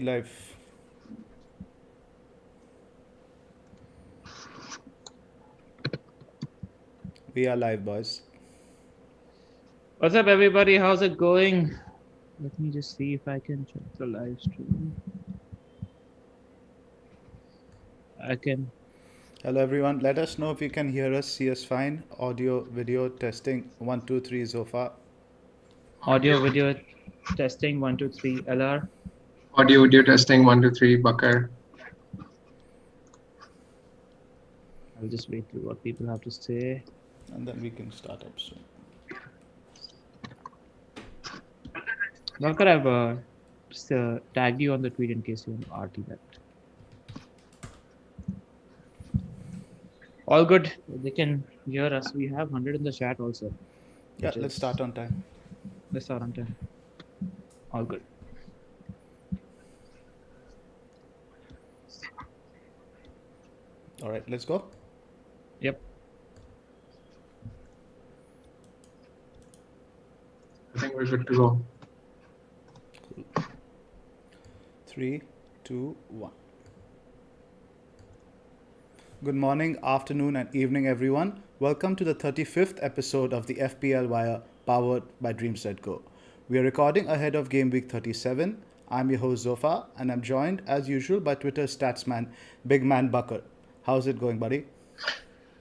Live. We are live, boys. What's up, everybody? How's it going? Let me just see if I can check the live stream. I can. Hello, everyone. Let us know if you can hear us, see us fine. Audio, video, testing. 1, 2, 3, Zophar. Audio, video testing 1, 2, 3. LR. Audio testing 1, 2, 3, Bakar. I'll just wait through what people have to say. And then we can start up soon. Bakar, I've just tagged you on the tweet in case you want to RT that. All good. They can hear us. We have 100 in the chat also. Yeah, let's start on time. Let's start on time. All good. All right, let's go. Yep. I think we're good to go. Cool. 3, 2, 1. Good morning, afternoon, and evening, everyone. Welcome to the 35th episode of the FPL Wire, powered by DreamSetGo. We are recording ahead of Game Week 37. I'm your host, Zophar, and I'm joined, as usual, by Twitter statsman, BigManBakar. How's it going, buddy?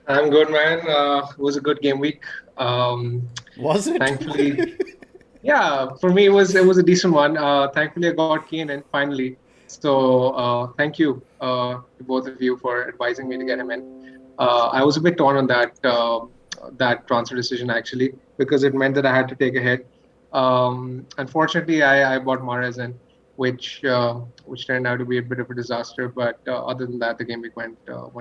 I'm good, man. It was a good game week. Was it? Thankfully, yeah, for me it was a decent one. Thankfully, I got Kane in finally. So thank you to both of you for advising me to get him in. I was a bit torn on that transfer decision actually because it meant that I had to take a hit. Unfortunately, I bought Mahrez in, which turned out to be a bit of a disaster. But other than that, the game week went well.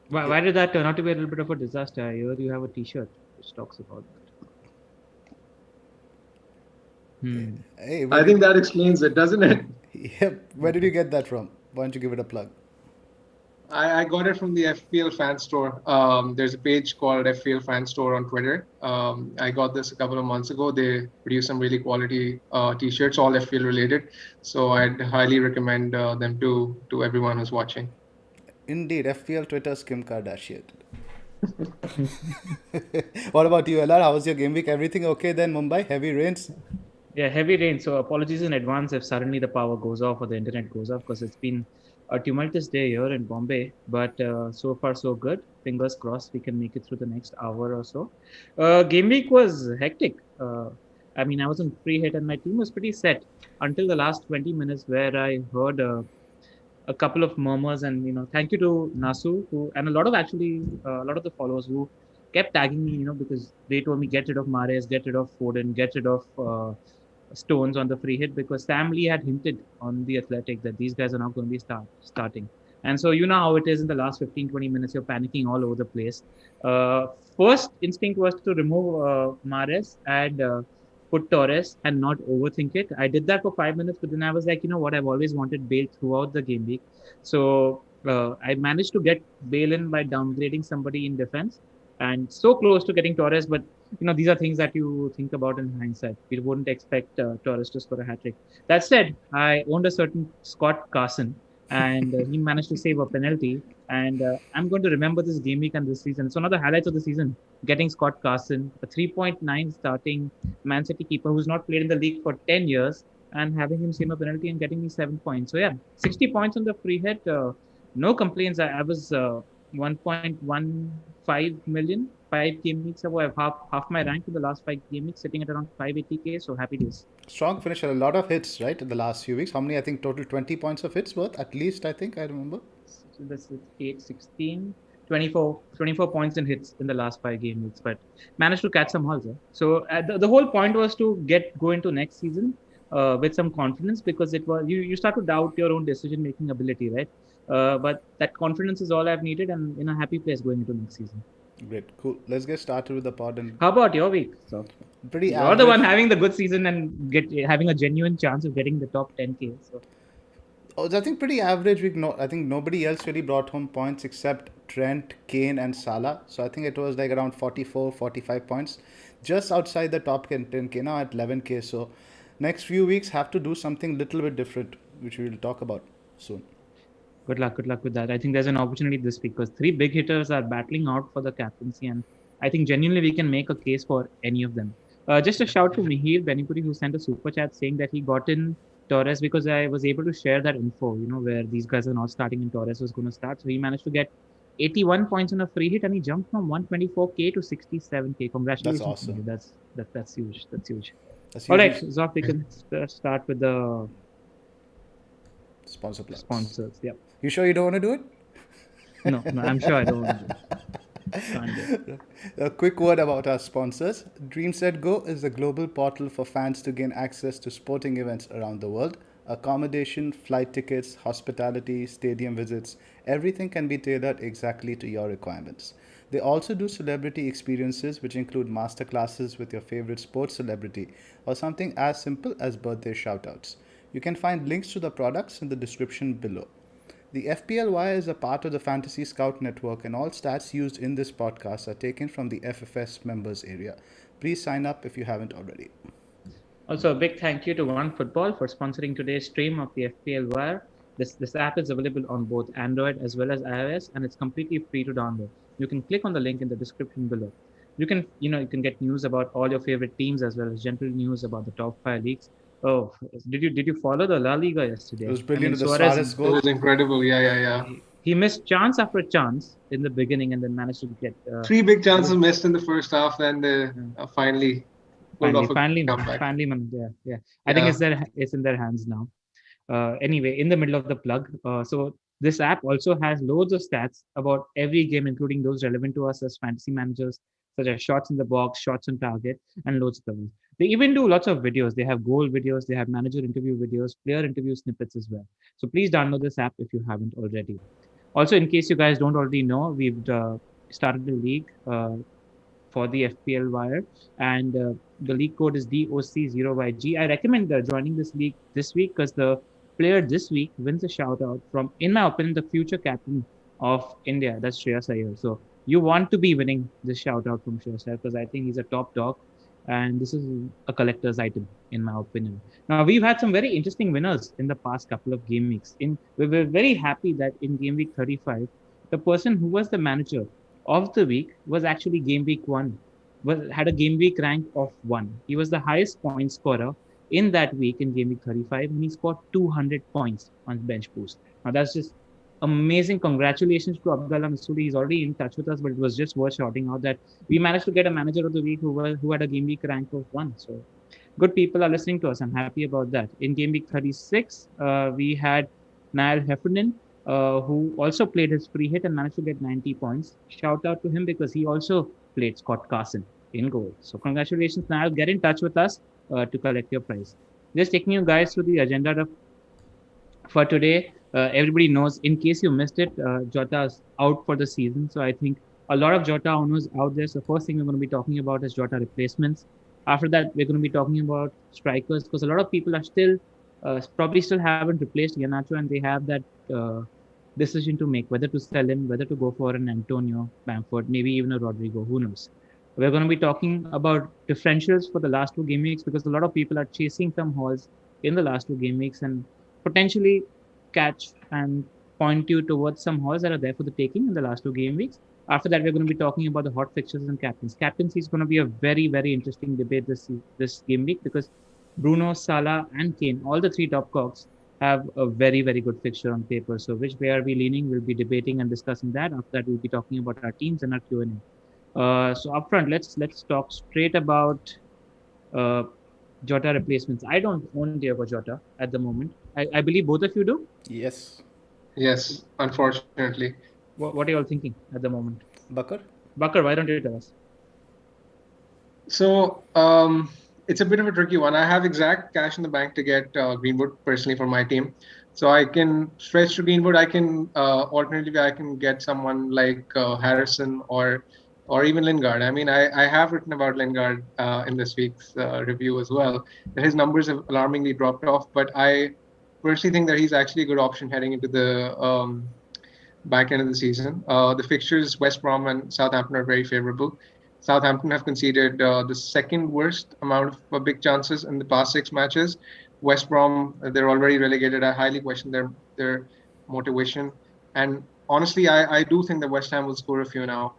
Why did that turn out to be a little bit of a disaster? I heard you have a T-shirt which talks about that. Hey, I think that explains it, doesn't it? Yep. Where did you get that from? Why don't you give it a plug? I got it from the FPL fan store. There's a page called FPL fan store on Twitter. I got this a couple of months ago. They produce some really quality t-shirts, all FPL related. So I'd highly recommend them to everyone who's watching. Indeed, FPL Twitter's Kim Kardashian. What about you, LR? How was your game week? Everything okay then, Mumbai? Heavy rains? Yeah, heavy rain. So apologies in advance if suddenly the power goes off or the internet goes off because it's been a tumultuous day here in Bombay. But so far so good. Fingers crossed we can make it through the next hour or so. Game week was hectic. I mean, I was on free hit and my team was pretty set until the last 20 minutes where I heard a couple of murmurs and thank you to Nasu and a lot of the followers who kept tagging me because they told me get rid of Mahrez, get rid of Foden, get rid of Stones on the free hit because Sam Lee had hinted on the Athletic that these guys are not going to be starting. And so you know how it is in the last 15-20 minutes, you're panicking all over the place. First instinct was to remove Mahrez and put Torres and not overthink it. I did that for 5 minutes, but then I was like, you know what, I've always wanted Bale throughout the game week. So I managed to get Bale in by downgrading somebody in defense and so close to getting Torres, but these are things that you think about in hindsight. We wouldn't expect Torres to score a hat trick. That said, I owned a certain Scott Carson, and he managed to save a penalty. And I'm going to remember this game week and this season. It's one of the highlights of the season. Getting Scott Carson, a 3.9 starting Man City keeper who's not played in the league for 10 years, and having him save a penalty and getting me 7 points. So yeah, 60 points on the free hit. No complaints. I was 1.15 million. 5 game weeks ago, I've half my rank in the last 5 game weeks, sitting at around 580k. So happy days. Strong finish. A lot of hits, right, in the last few weeks. How many? I think total 20 points of hits worth, at least, I think, I remember. So that's 8, 16, 24 points in hits in the last 5 game weeks, but managed to catch some hauls. So the whole point was to go into next season with some confidence because it was you start to doubt your own decision making ability, right? But that confidence is all I've needed, and in a happy place going into next season. Great, cool. Let's get started with the pod. And how about your week? So pretty you're average. the one having the good season and having a genuine chance of getting the top 10k. So I think pretty average week. No, I think nobody else really brought home points except Trent, Kane, and Salah. So I think it was like around 44, 45 points, just outside the top 10k now at 11k. So next few weeks have to do something little bit different. which we will talk about soon. Good luck with that. I think there's an opportunity this week because three big hitters are battling out for the captaincy, and I think genuinely we can make a case for any of them. Just a shout to Mihir Benipuri who sent a super chat saying that he got in Torres because I was able to share that info, where these guys are not starting and Torres was going to start. So he managed to get 81 points on a free hit and he jumped from 124k to 67k. Congratulations! That's awesome. Mihir. That's huge. That's huge. That's All huge. right, Zoph, we can start with the Sponsor plugs. sponsors. Yep. You sure you don't want to do it? No, I'm sure I don't want to do it. Can't do it. A quick word about our sponsors. DreamSetGo is a global portal for fans to gain access to sporting events around the world. Accommodation, flight tickets, hospitality, stadium visits, everything can be tailored exactly to your requirements. They also do celebrity experiences, which include masterclasses with your favorite sports celebrity or something as simple as birthday shoutouts. You can find links to the products in the description below. The FPL Wire is a part of the Fantasy Scout Network, and all stats used in this podcast are taken from the FFS members area. Please sign up if you haven't already. Also, a big thank you to One Football for sponsoring today's stream of the FPL Wire. This app is available on both Android as well as iOS, and it's completely free to download. You can click on the link in the description below. You can get news about all your favorite teams as well as general news about the top 5 leagues. Oh, did you follow the La Liga yesterday? It was brilliant. I mean, The Suarez It goal. was incredible. Yeah. He missed chance after chance in the beginning and then managed to get 3 big chances missed in the first half, and finally pulled off a comeback. finally, yeah. I think it's in their hands now. Anyway, in the middle of the plug, so this app also has loads of stats about every game, including those relevant to us as fantasy managers, such as shots in the box, shots on target, and loads of others. They even do lots of videos. They have goal videos, they have manager interview videos, player interview snippets as well. So please download this app if you haven't already. Also, in case you guys don't already know, we've started a league for the FPL Wire, and the league code is DOC0YG. I recommend joining this league this week because the player this week wins a shout out from, in my opinion, the future captain of India. That's Shreyas Iyer. So you want to be winning this shout out from Shreyas Iyer because I think he's a top dog, and this is a collector's item in my opinion. Now we've had some very interesting winners in the past couple of game weeks. We were very happy that in game week 35, the person who was the manager of the week was actually game week 1. Had a game week rank of 1. He was the highest point scorer in that week in game week 35, and he scored 200 points on bench boost. Now that's just amazing. Congratulations to Abdullah Masoodi. He's already in touch with us, but it was just worth shouting out that we managed to get a manager of the week who had a game week rank of 1. So good people are listening to us. I'm happy about that. In game week 36, we had Niall Heffernan, who also played his free hit and managed to get 90 points. Shout out to him because he also played Scott Carson in goal. So congratulations, Niall. Get in touch with us to collect your prize. Just taking you guys through the agenda for today. Everybody knows, in case you missed it, Jota is out for the season. So I think a lot of Jota owners out there. So first thing we're going to be talking about is Jota replacements. After that, we're going to be talking about strikers because a lot of people are probably still haven't replaced Iheanacho, and they have that decision to make, whether to sell him, whether to go for an Antonio, Bamford, maybe even a Rodrigo, who knows. We're going to be talking about differentials for the last 2 game weeks because a lot of people are chasing some hauls in the last 2 game weeks and potentially catch and point you towards some hauls that are there for the taking in the last 2 game weeks. After that, we're going to be talking about the hot fixtures and captains. Captaincy is going to be a very, very interesting debate this game week because Bruno, Salah, and Kane, all the 3 top cogs, have a very, very good fixture on paper. So which way are we leaning? We'll be debating and discussing that. After that, we'll be talking about our teams and our Q&A. So upfront, let's talk straight about Jota replacements. I don't own Diego Jota at the moment. I believe both of you do? Yes. Yes, unfortunately. What are you all thinking at the moment? Bakar? Bakar, why don't you tell us? So it's a bit of a tricky one. I have exact cash in the bank to get Greenwood personally for my team. So I can stretch to Greenwood. I can alternatively I can get someone like Harrison or even Lingard. I mean, I have written about Lingard in this week's review as well. That his numbers have alarmingly dropped off, but I personally think that he's actually a good option heading into the back end of the season. The fixtures, West Brom and Southampton, are very favorable. Southampton have conceded the second worst amount of big chances in the past 6 matches. West Brom, they're already relegated. I highly question their motivation. And honestly, I do think that West Ham will score a few now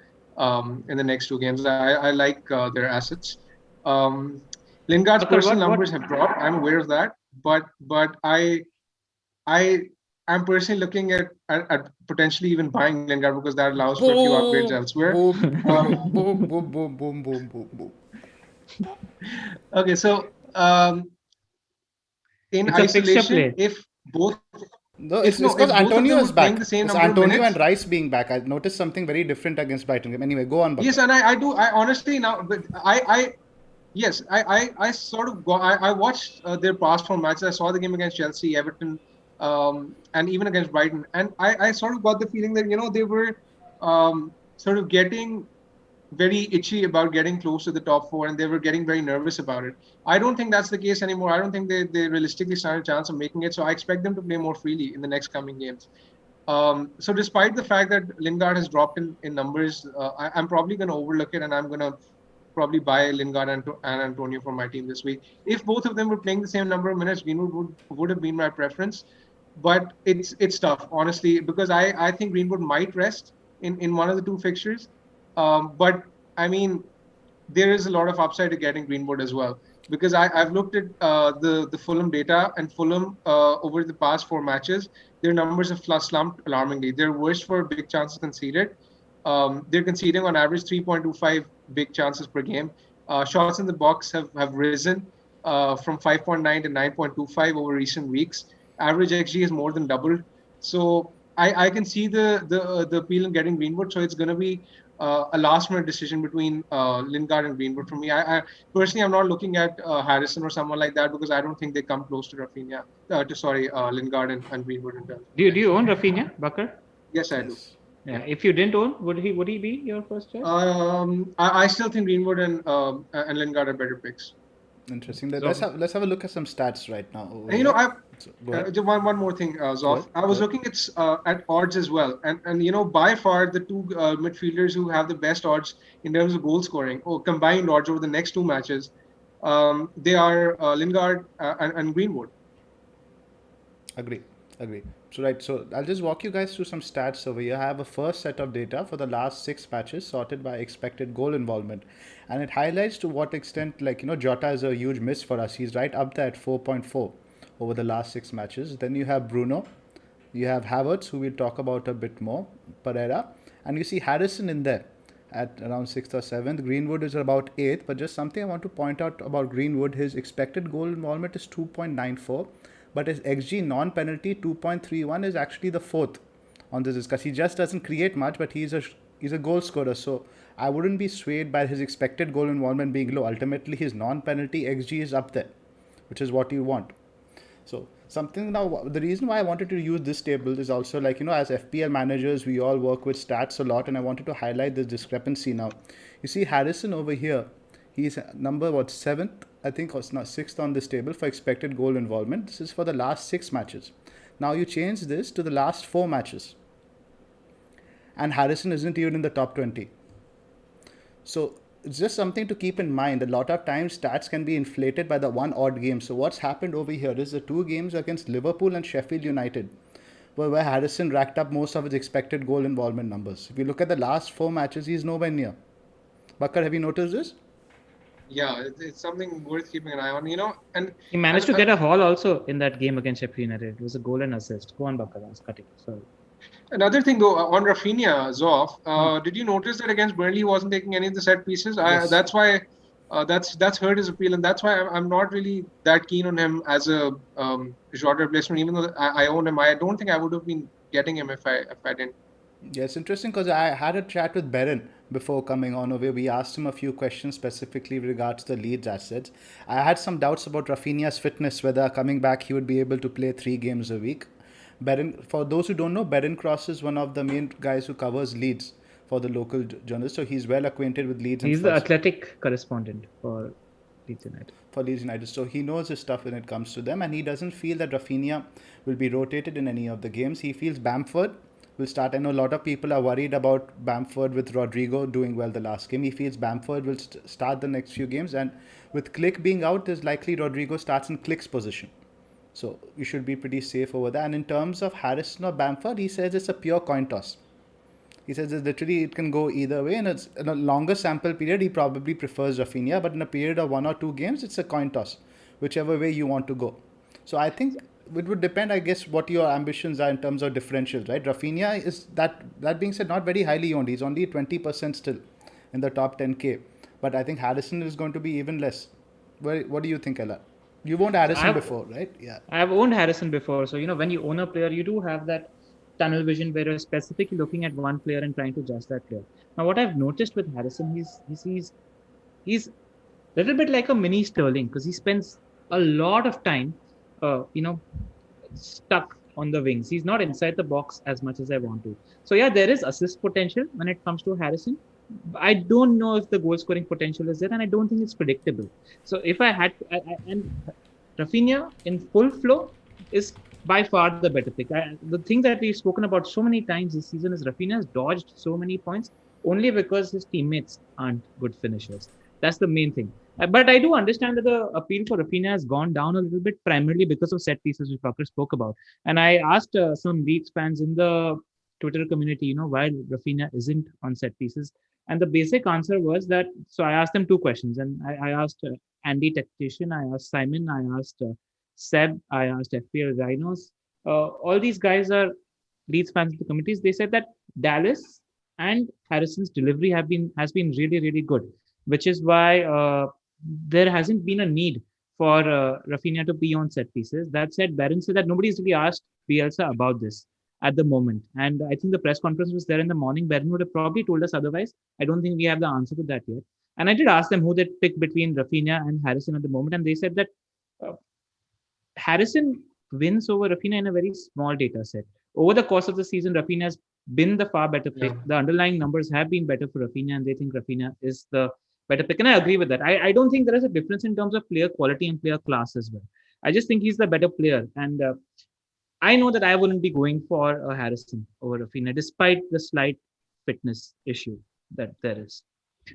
in the next two games. I like their assets. Um, Lingard's Bakar, personal what numbers have dropped. I'm aware of that, but I am personally looking at potentially even buying Lingard because that allows for a few upgrades Boom, elsewhere. boom, Um, boom, boom, boom, boom, boom, boom, boom, boom. okay, so in it's a fixture isolation, play. if both No, if it's no because if both of Antonio them is were playing back. the same It's number of Antonio and minutes. Rice being back. I noticed something very different against Brighton game. Anyway, go on, Bakar. Yes, and I honestly now, but yes, I sort of I watched their past four matches. I saw the game against Chelsea, Everton, and even against Brighton, and I sort of got the feeling that they were sort of getting very itchy about getting close to the top four, and they were getting very nervous about it. I don't think that's the case anymore. I don't think they realistically stand a chance of making it. So I expect them to play more freely in the next coming games. So despite the fact that Lingard has dropped in numbers, I'm probably going to overlook it, and I'm going to probably buy Lingard and Antonio for my team this week. If both of them were playing the same number of minutes, Greenwood would have been my preference. But it's tough, honestly, because I think Greenwood might rest in one of the two fixtures. But I mean, there is a lot of upside to getting Greenwood as well, because I've looked at the Fulham data, and Fulham over the past four matches, their numbers have slumped alarmingly. They're worst for big chances conceded. They're conceding on average 3.25 big chances per game. Shots in the box have risen from 5.9 to 9.25 over recent weeks. Average XG is more than doubled. So I can see the appeal in getting Greenwood. So it's going to be a last minute decision between Lingard and Greenwood for me. I personally, I'm not looking at Harrison or someone like that, because I don't think they come close to Rafinha. Lingard and Greenwood in terms of Do you potential. own Rafinha, Bakar? Yes, I do. Yes. Yeah. If you didn't own, would he be your first choice? I still think Greenwood and Lingard are better picks. Interesting. So- Let's have a look at some stats right now. Over And here. I've Go ahead. just one more thing, Zoph. ahead, I was go ahead. looking at odds as well, and by far the two midfielders who have the best odds in terms of goal scoring or combined odds over the next two matches, they are Lingard and Greenwood. Agree. So I'll just walk you guys through some stats over here. I have a first set of data for the last 6 matches sorted by expected goal involvement, and it highlights to what extent, Jota is a huge miss for us. He's right up there at 4.4 over the last 6 matches. Then you have Bruno, you have Havertz, who we'll talk about a bit more, Pereira, and you see Harrison in there at around 6th or 7th. Greenwood is about 8th, but just something I want to point out about Greenwood, his expected goal involvement is 2.94, but his XG non-penalty 2.31 is actually the 4th on this discuss. He just doesn't create much, but he's a goal scorer, so I wouldn't be swayed by his expected goal involvement being low. Ultimately, his non-penalty XG is up there, which is what you want. So something now, the reason why I wanted to use this table is also as FPL managers, we all work with stats a lot, and I wanted to highlight this discrepancy now. You see Harrison over here, he's number 7th, I think, or not 6th on this table for expected goal involvement. This is for the last 6 matches. Now you change this to the last 4 matches, and Harrison isn't even in the top 20. So it's just something to keep in mind. A lot of times stats can be inflated by the one odd game. So what's happened over here is the 2 games against Liverpool and Sheffield United, where Harrison racked up most of his expected goal involvement numbers. If you look at the last 4 matches, he's nowhere near. Bakar, have you noticed this? Yeah, it's something worth keeping an eye on. And He managed to get a haul also in that game against Sheffield United. It was a goal and assist. Go on, Bakar. I was cutting. Sorry. Another thing though, on Rafinha, Zoph, did you notice that against Burnley he wasn't taking any of the set pieces? Yes. That's why that's hurt his appeal, and that's why I'm not really that keen on him as a Jota replacement. Even though I own him, I don't think I would have been getting him if I didn't. Yeah, it's interesting because I had a chat with Berin before coming on over. We asked him a few questions specifically with regards to the Leeds assets. I had some doubts about Rafinha's fitness, whether coming back he would be able to play 3 games a week. Berin, for those who don't know, Berin Cross is one of the main guys who covers Leeds for the local journalists, so he's well acquainted with Leeds. He's the athletic correspondent for Leeds United. So he knows his stuff when it comes to them, and he doesn't feel that Rafinha will be rotated in any of the games. He feels Bamford will start. I know a lot of people are worried about Bamford with Rodrigo doing well the last game. He feels Bamford will start the next few games, and with Click being out, there's likely Rodrigo starts in Click's position. So you should be pretty safe over there. And in terms of Harrison or Bamford, he says it's a pure coin toss. He says it's literally it can go either way, and it's in a longer sample period. He probably prefers Rafinha, but in a period of 1 or 2 games, it's a coin toss, whichever way you want to go. So I think it would depend, I guess, what your ambitions are in terms of differentials, right? Rafinha is that being said, not very highly owned. He's only 20% still in the top 10k, but I think Harrison is going to be even less. What do you think, Ella? You've owned Harrison before, right? Yeah. I've owned Harrison before. So, when you own a player, you do have that tunnel vision where you're specifically looking at one player and trying to judge that player. Now, what I've noticed with Harrison, he's a little bit like a mini Sterling because he spends a lot of time, stuck on the wings. He's not inside the box as much as I want to. So, yeah, there is assist potential when it comes to Harrison. I don't know if the goal scoring potential is there, and I don't think it's predictable. So if I had to, and Rafinha in full flow is by far the better pick. The thing that we've spoken about so many times this season is Rafinha has dodged so many points only because his teammates aren't good finishers. That's the main thing. But I do understand that the appeal for Rafinha has gone down a little bit, primarily because of set pieces, which Bakar spoke about. And I asked some Leeds fans in the Twitter community, why Rafinha isn't on set pieces. And the basic answer was that, so I asked them 2 questions. And I asked Andy Tactician, I asked Simon, I asked Seb, I asked FPL Rhinos. All these guys are Leeds fans of the communities. They said that Dallas and Harrison's delivery has been really, really good, which is why there hasn't been a need for Rafinha to be on set pieces. That said, Barron said that nobody's really asked Bielsa about this at the moment. And I think the press conference was there in the morning. Barron would have probably told us otherwise. I don't think we have the answer to that yet. And I did ask them who they'd pick between Rafinha and Harrison at the moment. And they said that Harrison wins over Rafinha in a very small data set. Over the course of the season, Rafinha has been the far better pick. The underlying numbers have been better for Rafinha, and they think Rafinha is the better pick. And I agree with that. I don't think there is a difference in terms of player quality and player class as well. I just think he's the better player. And I know that I wouldn't be going for Harrison over Rafinha, despite the slight fitness issue that there is.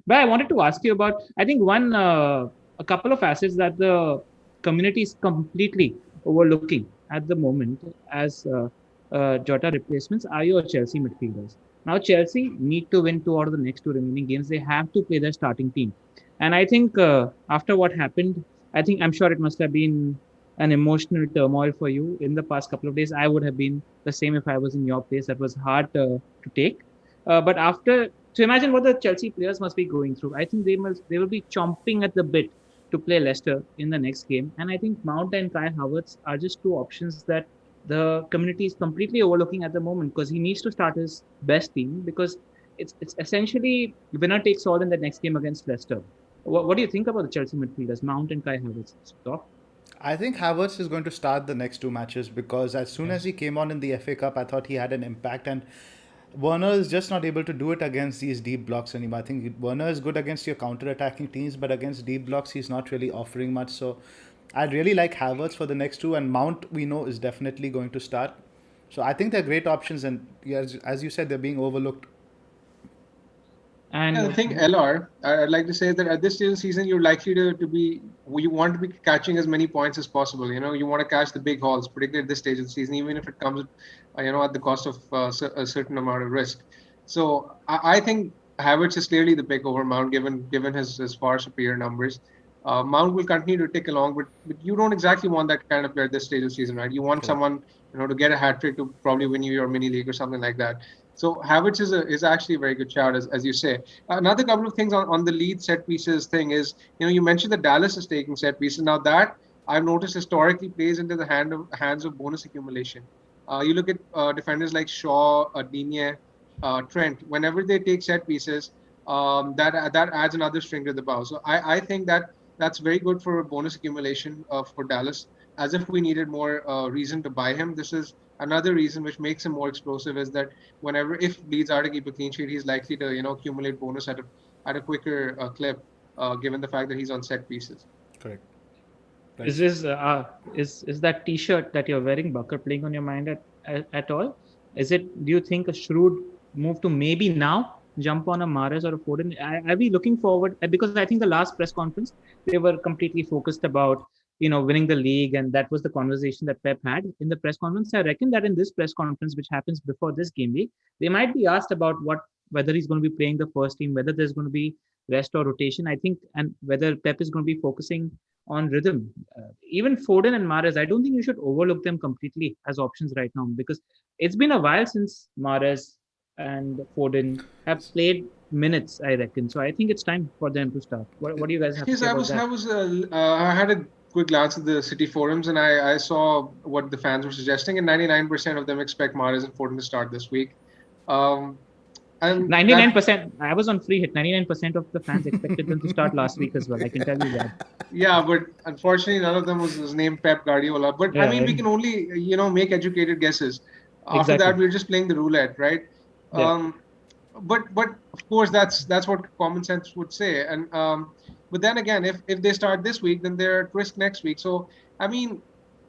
But I wanted to ask you about, I think a couple of assets that the community is completely overlooking at the moment as Jota replacements are your Chelsea midfielders. Now, Chelsea need to win 2 out of the next 2 remaining games. They have to play their starting team. And I think after what happened, I'm sure it must have been an emotional turmoil for you in the past couple of days. I would have been the same if I was in your place. That was hard to take. But to imagine what the Chelsea players must be going through, I think they will be chomping at the bit to play Leicester in the next game. And I think Mount and Kai Havertz are just 2 options that the community is completely overlooking at the moment, because he needs to start his best team, because it's essentially winner takes all in the next game against Leicester. What do you think about the Chelsea midfielders, Mount and Kai Havertz? Stop. I think Havertz is going to start the next 2 matches, because as soon as he came on in the FA Cup, I thought he had an impact, and Werner is just not able to do it against these deep blocks anymore. I think Werner is good against your counter-attacking teams, but against deep blocks, he's not really offering much. So I'd really like Havertz for the next 2, and Mount, we know, is definitely going to start. So I think they're great options, and as you said, they're being overlooked. And I think LR, I'd like to say that at this stage of the season, you're likely to be, you want to be catching as many points as possible. You want to catch the big hauls, particularly at this stage of the season, even if it comes, at the cost of a certain amount of risk. So I think Havertz is clearly the pick over Mount, given his far superior numbers. Mount will continue to tick along, but you don't exactly want that kind of player at this stage of the season, right? You want someone, to get a hat trick to probably win you your mini league or something like that. So Havertz is actually a very good shout, as you say. Another couple of things on the lead set pieces thing is, you mentioned that Dallas is taking set pieces. Now that I've noticed historically plays into the hands of bonus accumulation. You look at defenders like Shaw, Digne, Trent. Whenever they take set pieces, that adds another string to the bow. So I think that's very good for bonus accumulation for Dallas. As if we needed more reason to buy him, this is another reason which makes him more explosive, is that if Leeds are to keep a clean sheet, he's likely to accumulate bonus at a quicker clip, given the fact that he's on set pieces. Correct. Right. Is this is that T-shirt that you're wearing, Bakar, playing on your mind at all? Do you think a shrewd move to maybe now jump on a Mahrez or a Foden? Are we looking forward? Because I think the last press conference they were completely focused about winning the league, and that was the conversation that Pep had in the press conference. I reckon that in this press conference, which happens before this game week, they might be asked about whether he's going to be playing the first team, whether there's going to be rest or rotation. I think, and whether Pep is going to be focusing on rhythm. Even Foden and Mahrez, I don't think you should overlook them completely as options right now, because it's been a while since Mahrez and Foden have played minutes, I reckon. So I think it's time for them to start. What do you guys have to say about that? I had a quick glance at the City forums, and I saw what the fans were suggesting, and 99% of them expect Mahrez and Foden to start this week. And 99%. I was on free hit. 99% of the fans expected them to start last week as well. I can tell you that. Yeah, but unfortunately, none of them was named Pep Guardiola. But Yeah, I mean, right. we can only make educated guesses. After Exactly. that, we're just playing the roulette, right? Yeah. But of course, that's what common sense would say. And but then again, if they start this week, then they're at risk next week. So I mean,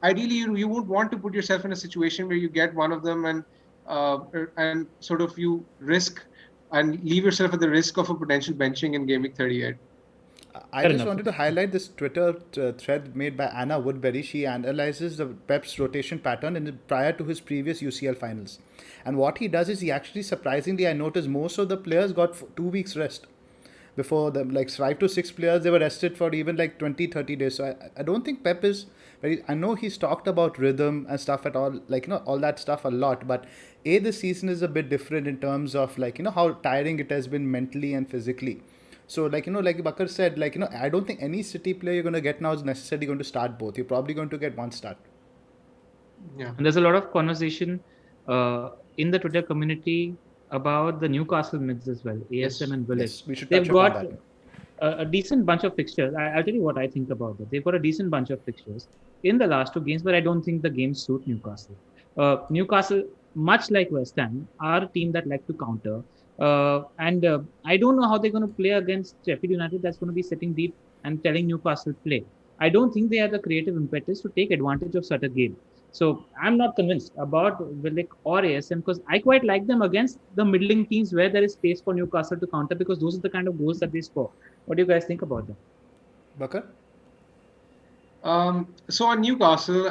ideally, you won't want to put yourself in a situation where you get one of them and sort of you risk and leave yourself at the risk of a potential benching in game week 38. I Fair just enough. wanted to highlight this Twitter thread made by Anna Woodbury. She analyzes the Pep's rotation pattern prior to his previous UCL finals. And what he does is he actually, surprisingly, I noticed most of the players got 2 weeks rest. Before them, like 5 to 6 players, they were rested for even like 20, 30 days. So I don't think Pep is very, I know he's talked about rhythm and stuff at all, like, all that stuff a lot. But this season is a bit different in terms of like, how tiring it has been mentally and physically. So like, like Bakar said, like, I don't think any City player you're going to get now is necessarily going to start both. You're probably going to get one start. Yeah. And there's a lot of conversation in the Twitter community about the Newcastle mids as well, ASM and Village. Yes, we should They've touch upon got that. a decent bunch of fixtures. I'll tell you what I think about that. They've got a decent bunch of fixtures in the last 2 games, but I don't think the games suit Newcastle. Newcastle, much like West Ham, are a team that like to counter. And I don't know how they're going to play against Sheffield United that's going to be sitting deep and telling Newcastle play. I don't think they have the creative impetus to take advantage of such a game. So I'm not convinced about Willick or ASM, because I quite like them against the middling teams where there is space for Newcastle to counter, because those are the kind of goals that they score. What do you guys think about that? Bakar? So on Newcastle,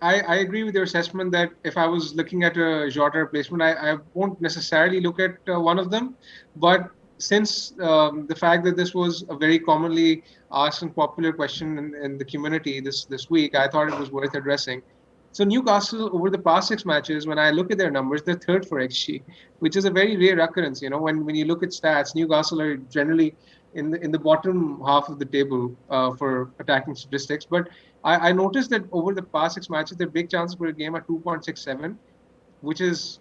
I agree with your assessment that if I was looking at a Jota replacement, I won't necessarily look at one of them. But since the fact that this was a very commonly asked and popular question in the community this week, I thought it was worth addressing. So Newcastle, over the past 6 matches, when I look at their numbers, they're third for XG, which is a very rare occurrence. When you look at stats, Newcastle are generally in the bottom half of the table for attacking statistics. But I noticed that over the past 6 matches, their big chances per game are 2.67, which is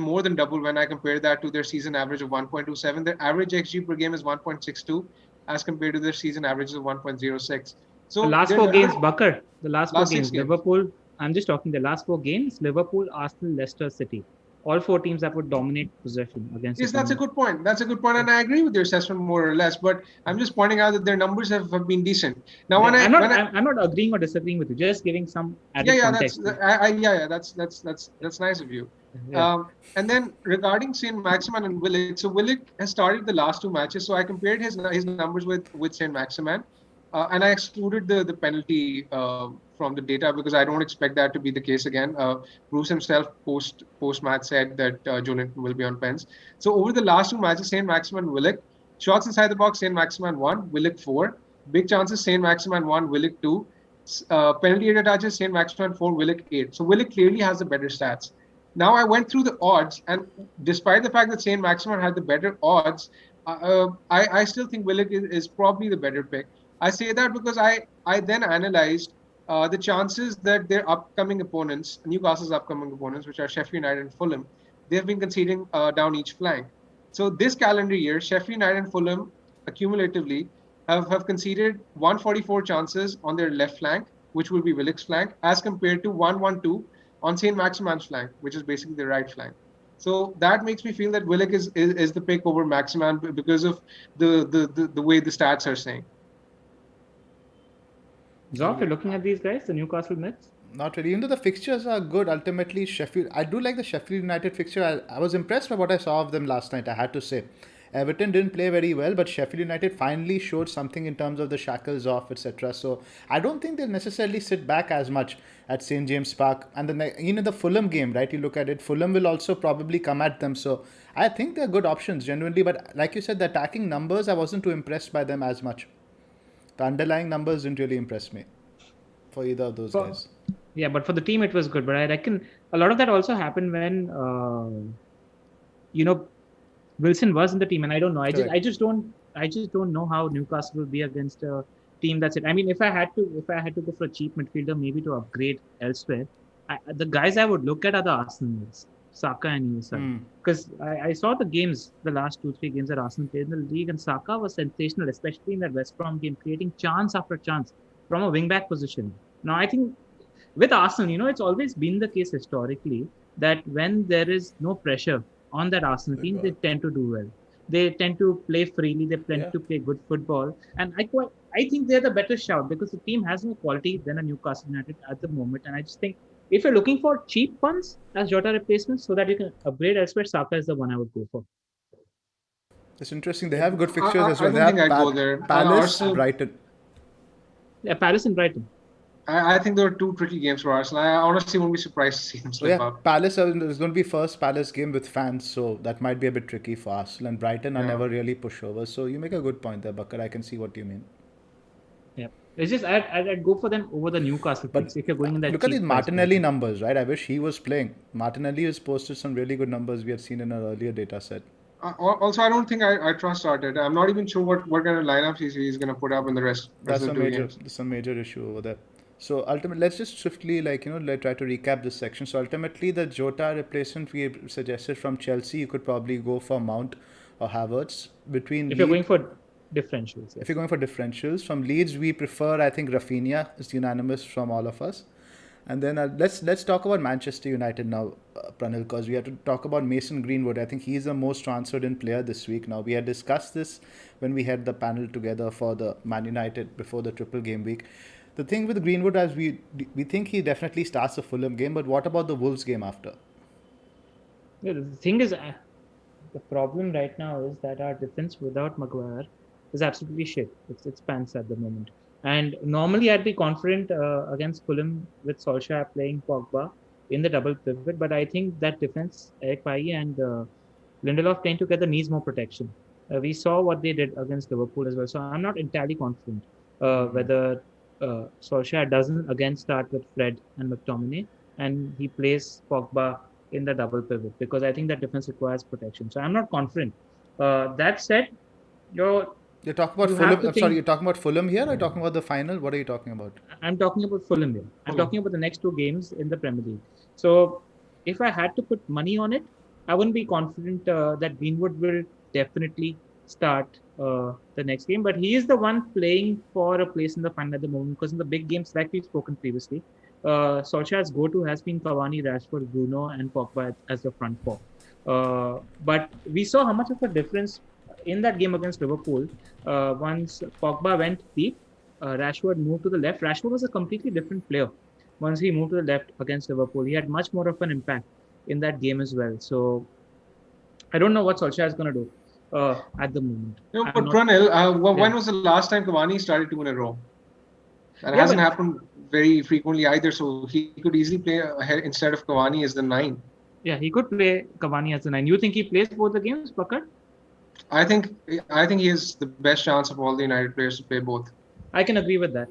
more than double when I compare that to their season average of 1.27. Their average XG per game is 1.62 as compared to their season averages of 1.06. So the last 4 games, Bakar, the last 4 games, Liverpool, I'm just talking the last 4 games, Liverpool, Arsenal, Leicester, City. All 4 teams that would dominate possession against. Yes, that's a good point. And I agree with your assessment more or less. But I'm just pointing out that their numbers have been decent. Now, I'm not agreeing or disagreeing with you. Just giving some added context. That's nice of you. Yeah. And then regarding Saint Maximin and Willick, so Willick has started the last 2 matches. So I compared his numbers with Saint Maximin, and I excluded the penalty from the data because I don't expect that to be the case again. Bruce himself post match said that Jonathan will be on pens. So over the last 2 matches, Saint Maximin, Willick, shots inside the box, Saint Maximin 1, Willick 4, big chances, Saint Maximin 1, Willick 2, penalty area touches, Saint Maximin 4, Willick 8. So Willick clearly has the better stats. Now I went through the odds, and despite the fact that Saint Maximin had the better odds, I still think Willick is probably the better pick. I say that because I then analyzed the chances that their upcoming opponents, Newcastle's upcoming opponents, which are Sheffield United and Fulham, they have been conceding down each flank. So this calendar year, Sheffield United and Fulham accumulatively have conceded 144 chances on their left flank, which will be Willick's flank, as compared to 112 on Saint Maximin's flank, which is basically the right flank. So that makes me feel that Willick is the pick over Maximin because of the way the stats are saying. Zoph, you're looking at these guys, the Newcastle mids? Not really. Even though the fixtures are good, ultimately Sheffield. I do like the Sheffield United fixture. I was impressed by what I saw of them last night, I had to say. Everton didn't play very well, but Sheffield United finally showed something in terms of the shackles off, etc. So I don't think they'll necessarily sit back as much at St James Park. And the Fulham game, right? You look at it, Fulham will also probably come at them. So I think they're good options genuinely. But like you said, the attacking numbers, I wasn't too impressed by them as much. The underlying numbers didn't really impress me for either of those guys. Yeah, but for the team it was good. But I reckon a lot of that also happened when Wilson was in the team, and I don't know. I just don't know how Newcastle will be against a team that's it. I mean, if I had to go for a cheap midfielder, maybe to upgrade elsewhere, the guys I would look at are the Arsenals, Saka and Issa. Because I saw the games, the last 2-3 games that Arsenal played in the league, and Saka was sensational, especially in that West Brom game, creating chance after chance from a wing-back position. Now, I think with Arsenal, it's always been the case historically that when there is no pressure on that Arsenal team, they tend to do well. They tend to play freely. They tend to play good football. And I think they're the better shout because the team has more quality than a Newcastle United at the moment. And I just think if you're looking for cheap funds as Jota replacements so that you can upgrade elsewhere, Saka is the one I would go for. It's interesting. They have good fixtures as well. I don't think I'd go there. Palace, Brighton. Yeah, Palace and Brighton. I think there are two tricky games for Arsenal. I honestly won't be surprised to see them slip up. Palace is going to be first Palace game with fans, so that might be a bit tricky for Arsenal. And Brighton are never really pushovers. So you make a good point there, Bakar. I can see what you mean. Yeah, it's just I'd go for them over the Newcastle picks if you're going in that. Look at these Martinelli numbers, right? I wish he was playing. Martinelli has posted some really good numbers we had seen in our earlier data set. Also, I don't think I trust Arteta. I'm not even sure what kind of lineups he's going to put up in the rest. That's a major issue over there. So ultimately, let's just swiftly try to recap this section. So ultimately, the Jota replacement we suggested from Chelsea, you could probably go for Mount or Havertz. If you're going for differentials. Yes. If you're going for differentials. From Leeds, we prefer, I think, Rafinha is unanimous from all of us. And then let's talk about Manchester United now, Pranil, because we have to talk about Mason Greenwood. I think he's the most transferred in player this week. Now, we had discussed this when we had the panel together for the Man United before the triple game week. The thing with Greenwood is we think he definitely starts the Fulham game, but what about the Wolves game after? Yeah, the thing is, the problem right now is that our defense without Maguire is absolutely shit. It's pants at the moment. And normally I'd be confident against Fulham with Solskjaer playing Pogba in the double pivot, but I think that defense, Eric Bailly and Lindelof playing together needs more protection. We saw what they did against Liverpool as well, so I'm not entirely confident whether Solskjaer doesn't again start with Fred and McTominay and he plays Pogba in the double pivot because I think that defense requires protection. So I'm not confident. That said, you're talking about Fulham. You're talking about Fulham here or you're talking about the final? What are you talking about? I'm talking about Fulham here. I'm talking about the next two games in the Premier League. So if I had to put money on it, I wouldn't be confident that Greenwood will definitely start the next game, but he is the one playing for a place in the final at the moment because in the big games, like we've spoken previously, Solskjaer's go-to has been Cavani, Rashford, Bruno, and Pogba as the front four. But we saw how much of a difference in that game against Liverpool. Once Pogba went deep, Rashford moved to the left. Rashford was a completely different player. Once he moved to the left against Liverpool, he had much more of an impact in that game as well. So I don't know what Solskjaer is going to do. At the moment. No, but Pranil, when was the last time Cavani started 2 in a row? That hasn't happened very frequently either, so he could easily play ahead instead of Cavani as the 9. Yeah, he could play Cavani as the 9. You think he plays both the games, Bakar? I think he has the best chance of all the United players to play both. I can agree with that.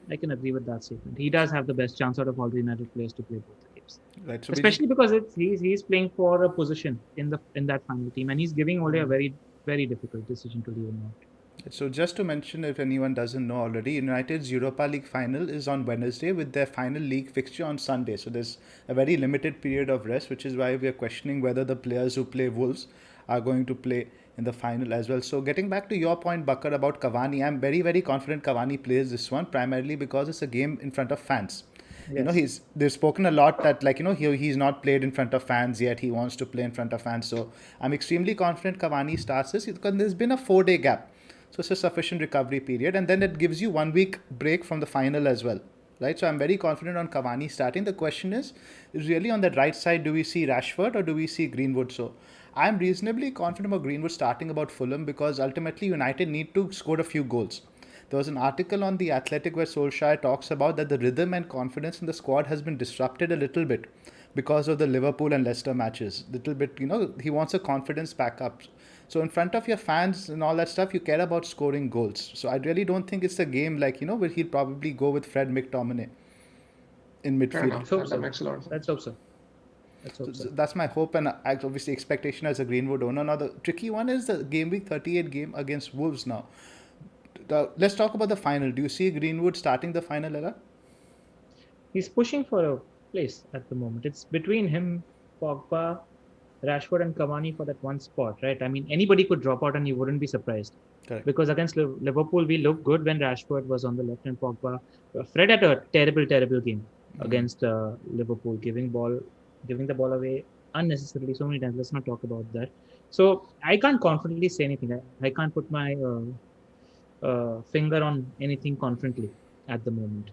Statement. He does have the best chance out of all the United players to play both the games. Right, so especially because he's playing for a position in that final team, and he's giving Ole a very, very difficult decision to leave him out. So just to mention, if anyone doesn't know already, United's Europa League final is on Wednesday with their final league fixture on Sunday. So there's a very limited period of rest, which is why we are questioning whether the players who play Wolves are going to play in the final as well. So getting back to your point, Bakar, about Cavani, I'm very, very confident Cavani plays this one, primarily because it's a game in front of fans. Yes. They've spoken a lot that he's not played in front of fans yet. He wants to play in front of fans. So I'm extremely confident Cavani starts this because there's been a 4-day gap. So it's a sufficient recovery period. And then it gives you 1 week break from the final as well. Right? So I'm very confident on Cavani starting. The question is really on that right side, do we see Rashford or do we see Greenwood? So I'm reasonably confident about Greenwood starting about Fulham because ultimately United need to score a few goals. There was an article on The Athletic where Solskjaer talks about that the rhythm and confidence in the squad has been disrupted a little bit because of the Liverpool and Leicester matches. Little bit, he wants a confidence back up. So in front of your fans and all that stuff, you care about scoring goals. So I really don't think it's a game like, where he'll probably go with Fred McTominay in midfield. That makes a lot of sense. Let's hope so. So that's my hope and obviously expectation as a Greenwood owner. Now the tricky one is the game week 38 game against Wolves now. Let's talk about the final. Do you see Greenwood starting the final era? He's pushing for a place at the moment. It's between him, Pogba, Rashford and Cavani for that one spot, right? I mean, anybody could drop out and you wouldn't be surprised. Correct. Because against Liverpool, we looked good when Rashford was on the left and Pogba. Fred had a terrible game against Liverpool, giving the ball away unnecessarily so many times. Let's not talk about that. So I can't confidently say anything. I can't put my finger on anything confidently at the moment.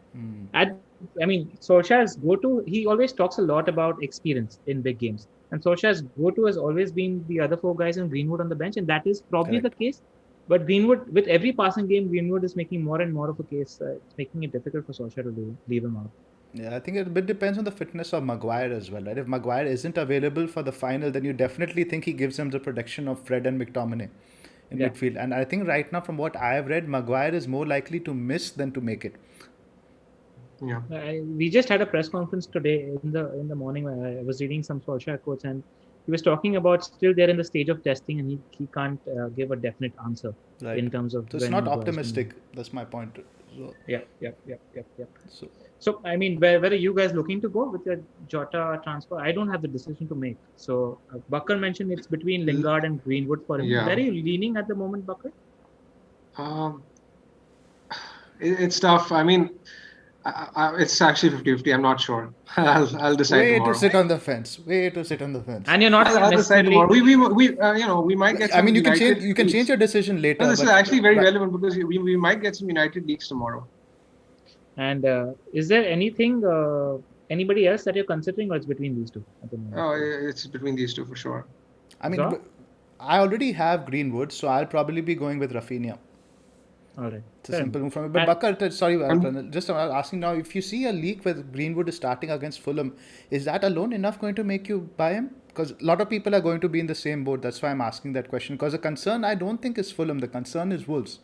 Solskjaer's go-to, he always talks a lot about experience in big games. And Solskjaer's go-to has always been the other four guys and Greenwood on the bench. And that is probably Correct. the case. But Greenwood, with every passing game, Greenwood is making more and more of a case. It's making it difficult for Solskjaer to leave him out. Yeah, I think it a bit depends on the fitness of Maguire as well, right? If Maguire isn't available for the final, then you definitely think he gives him the protection of Fred and McTominay in midfield. And I think right now, from what I have read, Maguire is more likely to miss than to make it. Yeah. We just had a press conference today in the morning where I was reading some Solskjaer quotes and he was talking about still they're in the stage of testing and he can't give a definite answer in terms of. So it's not optimistic. That's my point. So, Yep. So I mean, where are you guys looking to go with your Jota transfer? I don't have the decision to make. So Bakar mentioned it's between Lingard and Greenwood for him. Yeah. Where are you leaning at the moment, Bakar? It's tough. I mean, it's actually 50-50. I'm not sure. I'll decide way tomorrow. to sit on the fence. And you're not I'll decide necessarily. tomorrow. We might get. I mean, you can United change leaks. your decision later. No, this is but- actually very relevant because we might get some United leaks tomorrow. And is there anything, anybody else that you're considering, or it's between these two at the moment? Oh, it's between these two for sure. I mean, Zoph? I already have Greenwood, so I'll probably be going with Rafinha. All right. It's a simple move from me. But Bakar, sorry, just asking now, if you see a leak where Greenwood is starting against Fulham, is that alone enough going to make you buy him? Because a lot of people are going to be in the same boat. That's why I'm asking that question. Because the concern, I don't think is Fulham. The concern is Wolves.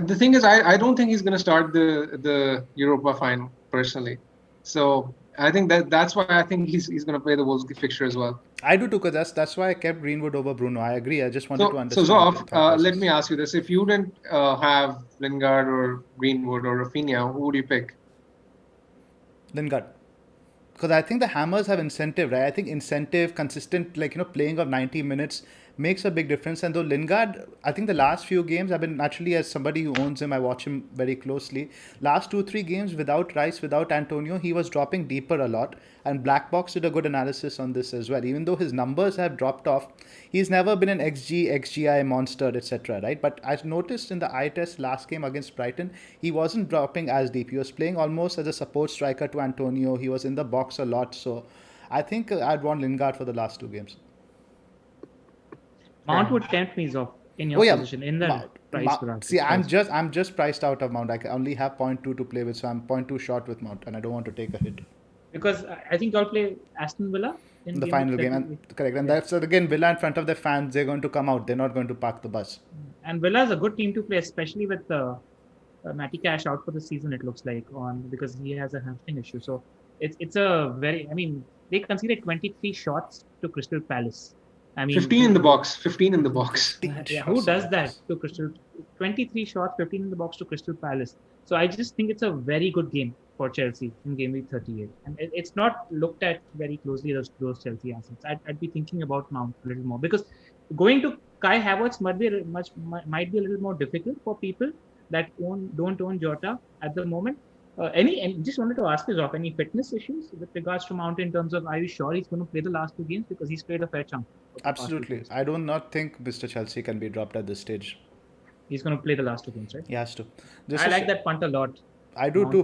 The thing is, I don't think he's going to start the Europa final personally. So I think that's why I think he's going to play the Wolves fixture as well. I do too, because that's why I kept Greenwood over Bruno. I agree. I just wanted to understand. So Zoph, let me ask you this: if you didn't have Lingard or Greenwood or Rafinha, who would you pick? Lingard. Because I think the Hammers have incentive, right? I think incentive, consistent, playing of 90 minutes makes a big difference. And though Lingard, I think the last few games, I've been naturally, as somebody who owns him, I watch him very closely. Last 2-3 games without Rice, without Antonio, he was dropping deeper a lot. And Blackbox did a good analysis on this as well. Even though his numbers have dropped off, he's never been an XG, XGI monster, etc. Right? But I noticed in the eye test last game against Brighton, he wasn't dropping as deep. He was playing almost as a support striker to Antonio. He was in the box a lot. So I think I'd want Lingard for the last 2 games. Mount would tempt me, Zoph, in your position, in the price bracket. See, I'm just priced out of Mount. I only have 0.2 to play with, so I'm 0.2 short with Mount, and I don't want to take a hit. Because I think you'll play Aston Villa in the final game. And correct. And that's again, Villa in front of their fans, they're going to come out. They're not going to park the bus. And Villa is a good team to play, especially with Matty Cash out for the season, it looks like, because he has a hamstring issue. So it's a very, they conceded 23 shots to Crystal Palace. 15 in the box. 15 in the box. Yeah, who does that to Crystal? 23 shots, 15 in the box to Crystal Palace. So I just think it's a very good game for Chelsea in Game Week 38. And it's not looked at very closely, those Chelsea assets. I'd be thinking about Mount a little more. Because going to Kai Havertz might be a little more difficult for people that don't own Jota at the moment. Just wanted to ask you, Zoph, any fitness issues with regards to Mount in terms of, are you sure he's going to play the last 2 games? Because he's played a fair chunk. Absolutely. I do not think Mr. Chelsea can be dropped at this stage. He's going to play the last 2 games, right? He has to. I like that punt a lot. I do too.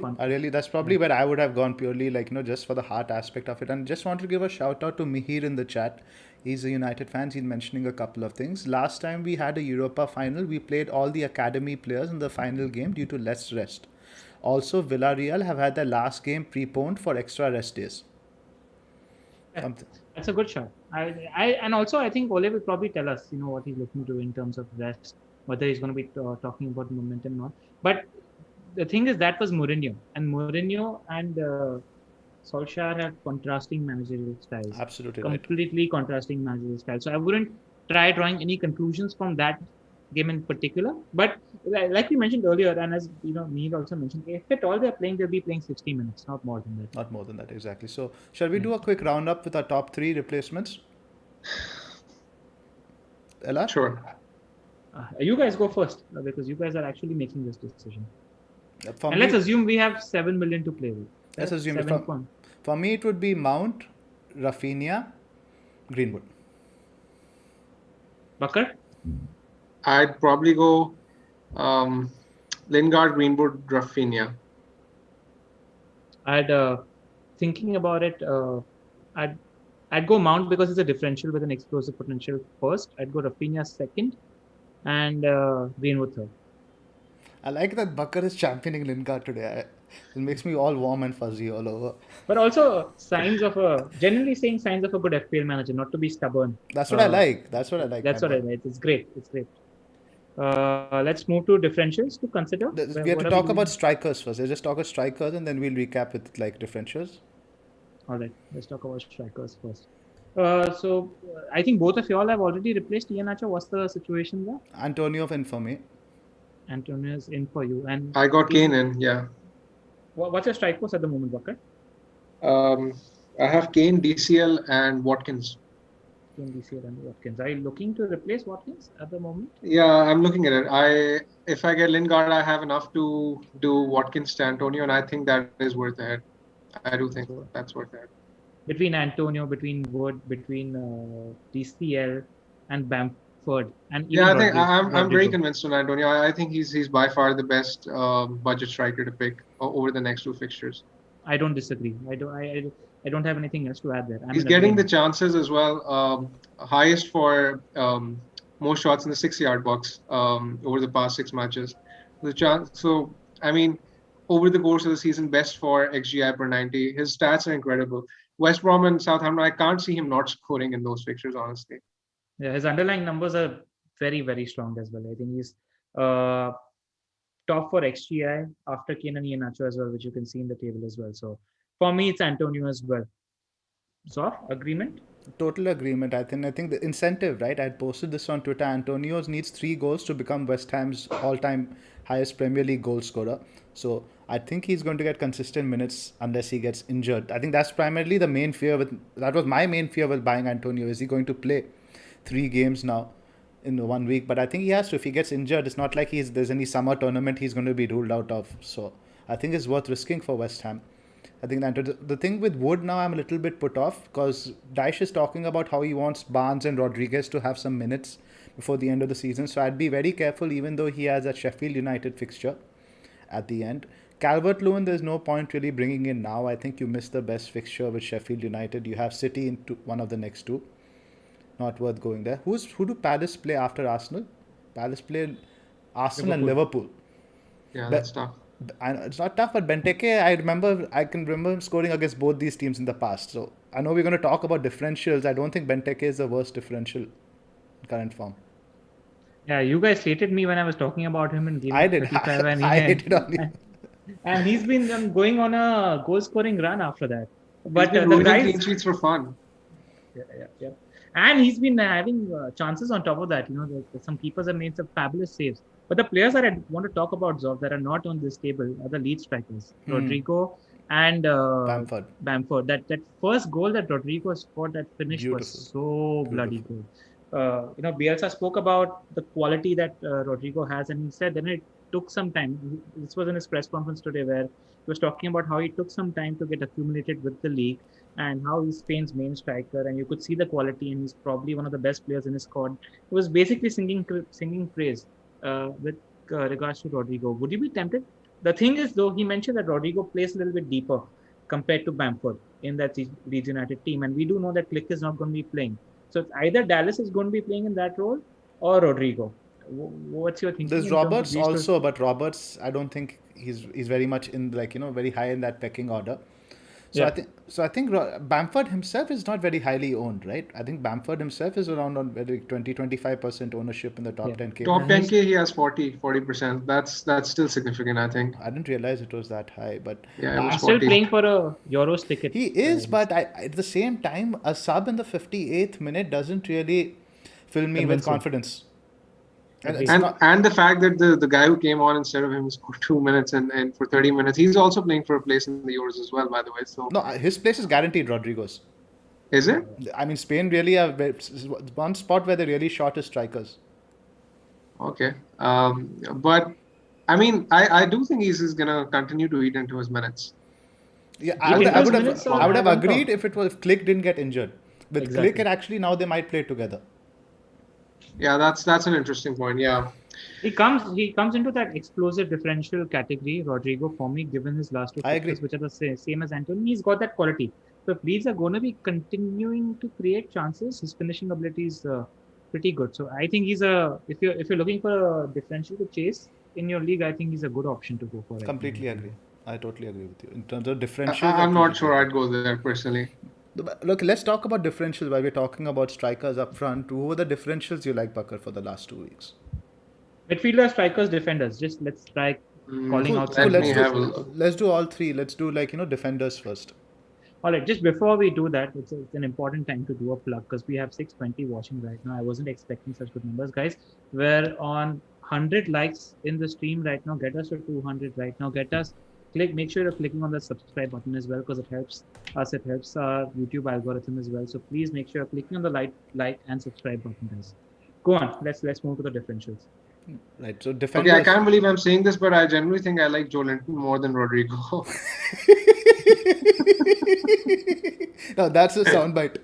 That's probably where I would have gone purely just for the heart aspect of it. And just want to give a shout out to Mihir in the chat. He's a United fan. He's mentioning a couple of things. Last time we had a Europa final, we played all the academy players in the final game due to less rest. Also, Villarreal have had their last game preponed for extra rest days. That's a good shot. And also I think Ole will probably tell us, what he's looking to in terms of rest, whether he's going to be talking about momentum or not. But the thing is, that was Mourinho, and Solskjaer have contrasting managerial styles. Absolutely completely contrasting managerial styles. So I wouldn't try drawing any conclusions from that game in particular. But like we mentioned earlier, and as Neil also mentioned, if at all they're playing, they'll be playing 60 minutes, not more than that. Not more than that, exactly. So shall we do a quick roundup with our top 3 replacements? Ella? Sure. You guys go first, because you guys are actually making this decision. And let's assume we have 7 million to play with. Let's assume for me it would be Mount, Rafinha, Greenwood. Bakar? I'd probably go Lingard, Greenwood, Rafinha. Thinking about it, I'd go Mount because it's a differential with an explosive potential first. I'd go Rafinha second, and Greenwood third. I like that Bakar is championing Lingard today. It makes me all warm and fuzzy all over. But also generally saying signs of a good FPL manager, not to be stubborn. That's what I like. That's what I like. It's great. Let's move to differentials to consider. We have to talk about strikers first. Let's just talk about strikers and then we'll recap with differentials. All right, let's talk about strikers first. So I think both of y'all have already replaced Iheanacho. What's the situation there? Antonio in for me. Antonio is in for you, and I got Kane in. Yeah. What's your strike force at the moment, Bakar? I have Kane, DCL, and Watkins. Kane, DCL, and Watkins. Are you looking to replace Watkins at the moment? Yeah, I'm looking at it. If I get Lingard, I have enough to do Watkins to Antonio, and I think that is worth it. I do think that's worth it. Between Antonio, between Wood, between DCL, and Bamford, and even I think I'm very convinced on Antonio. I think he's by far the best budget striker to pick over the next 2 fixtures. I don't disagree. I don't have anything else to add there. He's getting the chances as well. Highest for most shots in the 6-yard box over the past 6 matches. So I mean, over the course of the season, best for XGI per 90. His stats are incredible. West Brom and Southampton, I can't see him not scoring in those fixtures, honestly. Yeah, his underlying numbers are very, very strong as well. I think he's top for XGI after Kane and Iheanacho as well, which you can see in the table as well. So for me, it's Antonio as well. Zoph, agreement? Total agreement. I think the incentive, right? I had posted this on Twitter. Antonio needs 3 goals to become West Ham's all-time highest Premier League goal scorer. So I think he's going to get consistent minutes unless he gets injured. I think that's primarily the main fear that was my main fear with buying Antonio. Is he going to play 3 games now in 1 week? But I think he has to. If he gets injured, it's not like there's any summer tournament he's going to be ruled out of. So I think it's worth risking for West Ham. I think the thing with Wood now, I'm a little bit put off because Dyche is talking about how he wants Barnes and Rodriguez to have some minutes before the end of the season. So I'd be very careful, even though he has a Sheffield United fixture at the end. Calvert-Lewin, there's no point really bringing in now. I think you missed the best fixture with Sheffield United. You have City in one of the next 2. Not worth going there. Who do Palace play after Arsenal? Palace play Arsenal and Liverpool. Yeah, that's tough. It's not tough, but Benteke, I can remember him scoring against both these teams in the past. So I know we're going to talk about differentials. I don't think Benteke is the worst differential in current form. Yeah, you guys hated me when I was talking about him in game. I did. I hated on you. And he's been going on a goal-scoring run after that. But the guys clean sheets for fun. Yeah. And he's been having chances on top of that. Some keepers have made some fabulous saves. But the players that I want to talk about, Zoph, that are not on this table are the lead strikers, Rodrigo and Bamford. That first goal that Rodrigo scored, that finish was so bloody good. Bielsa spoke about the quality that Rodrigo has, and he said then it took some time. This was in his press conference today where he was talking about how it took some time to get accumulated with the league and how he's Spain's main striker, and you could see the quality, and he's probably one of the best players in his squad. He was basically singing praise with regards to Rodrigo. Would you be tempted? The thing is, though, he mentioned that Rodrigo plays a little bit deeper compared to Bamford in that Leeds United team, and we do know that Klick is not going to be playing. So it's either Dallas is going to be playing in that role or Rodrigo. What's your thinking? There's Roberts also, but Roberts, I don't think he's very much in very high in that pecking order. So I think Bamford himself is not very highly owned, right? I think Bamford himself is around on 20-25% ownership in the top 10k. Top 10k, he has 40%. That's still significant, I think. I didn't realize it was that high, but he's still playing for a Euros ticket. He is, but at the same time, a sub in the 58th minute doesn't really fill me with confidence. And the fact that the guy who came on instead of him scored 2 minutes and for 30 minutes, he's also playing for a place in the Euros as well, by the way. So no, his place is guaranteed, Rodrigo's. Is it? I mean, Spain really have one spot where they really short his strikers. Okay. But I mean, I do think he's going to continue to eat into his minutes. Yeah, I would have agreed if Click didn't get injured. With Click, and actually now they might play together. Yeah, that's an interesting point. Yeah, he comes into that explosive differential category, Rodrigo, for me, given his last two fixtures, which are the same as Antony. He's got that quality. So if Leeds are going to be continuing to create chances, his finishing ability is pretty good. So I think he's if you're looking for a differential to chase in your league, I think he's a good option to go for. Completely agree. I totally agree with you in terms of differential. I'm not sure I'd go there personally. Look, let's talk about differentials while we're talking about strikers up front. Who were the differentials you like, Bakar, for the last 2 weeks? Midfielders, strikers, defenders. Just let's try calling out. Let's do all three. Let's do defenders first. All right. Just before we do that, it's an important time to do a plug because we have 620 watching right now. I wasn't expecting such good numbers, guys. We're on 100 likes in the stream right now. Get us to 200 right now. Make sure you're clicking on the subscribe button as well because it helps us. It helps our YouTube algorithm as well. So please make sure you're clicking on the like and subscribe button, guys. Go on. Let's move to the differentials. Right. So defenders. Okay, I can't believe I'm saying this, but I generally think I like Joe Linton more than Rodrigo. No, that's a soundbite.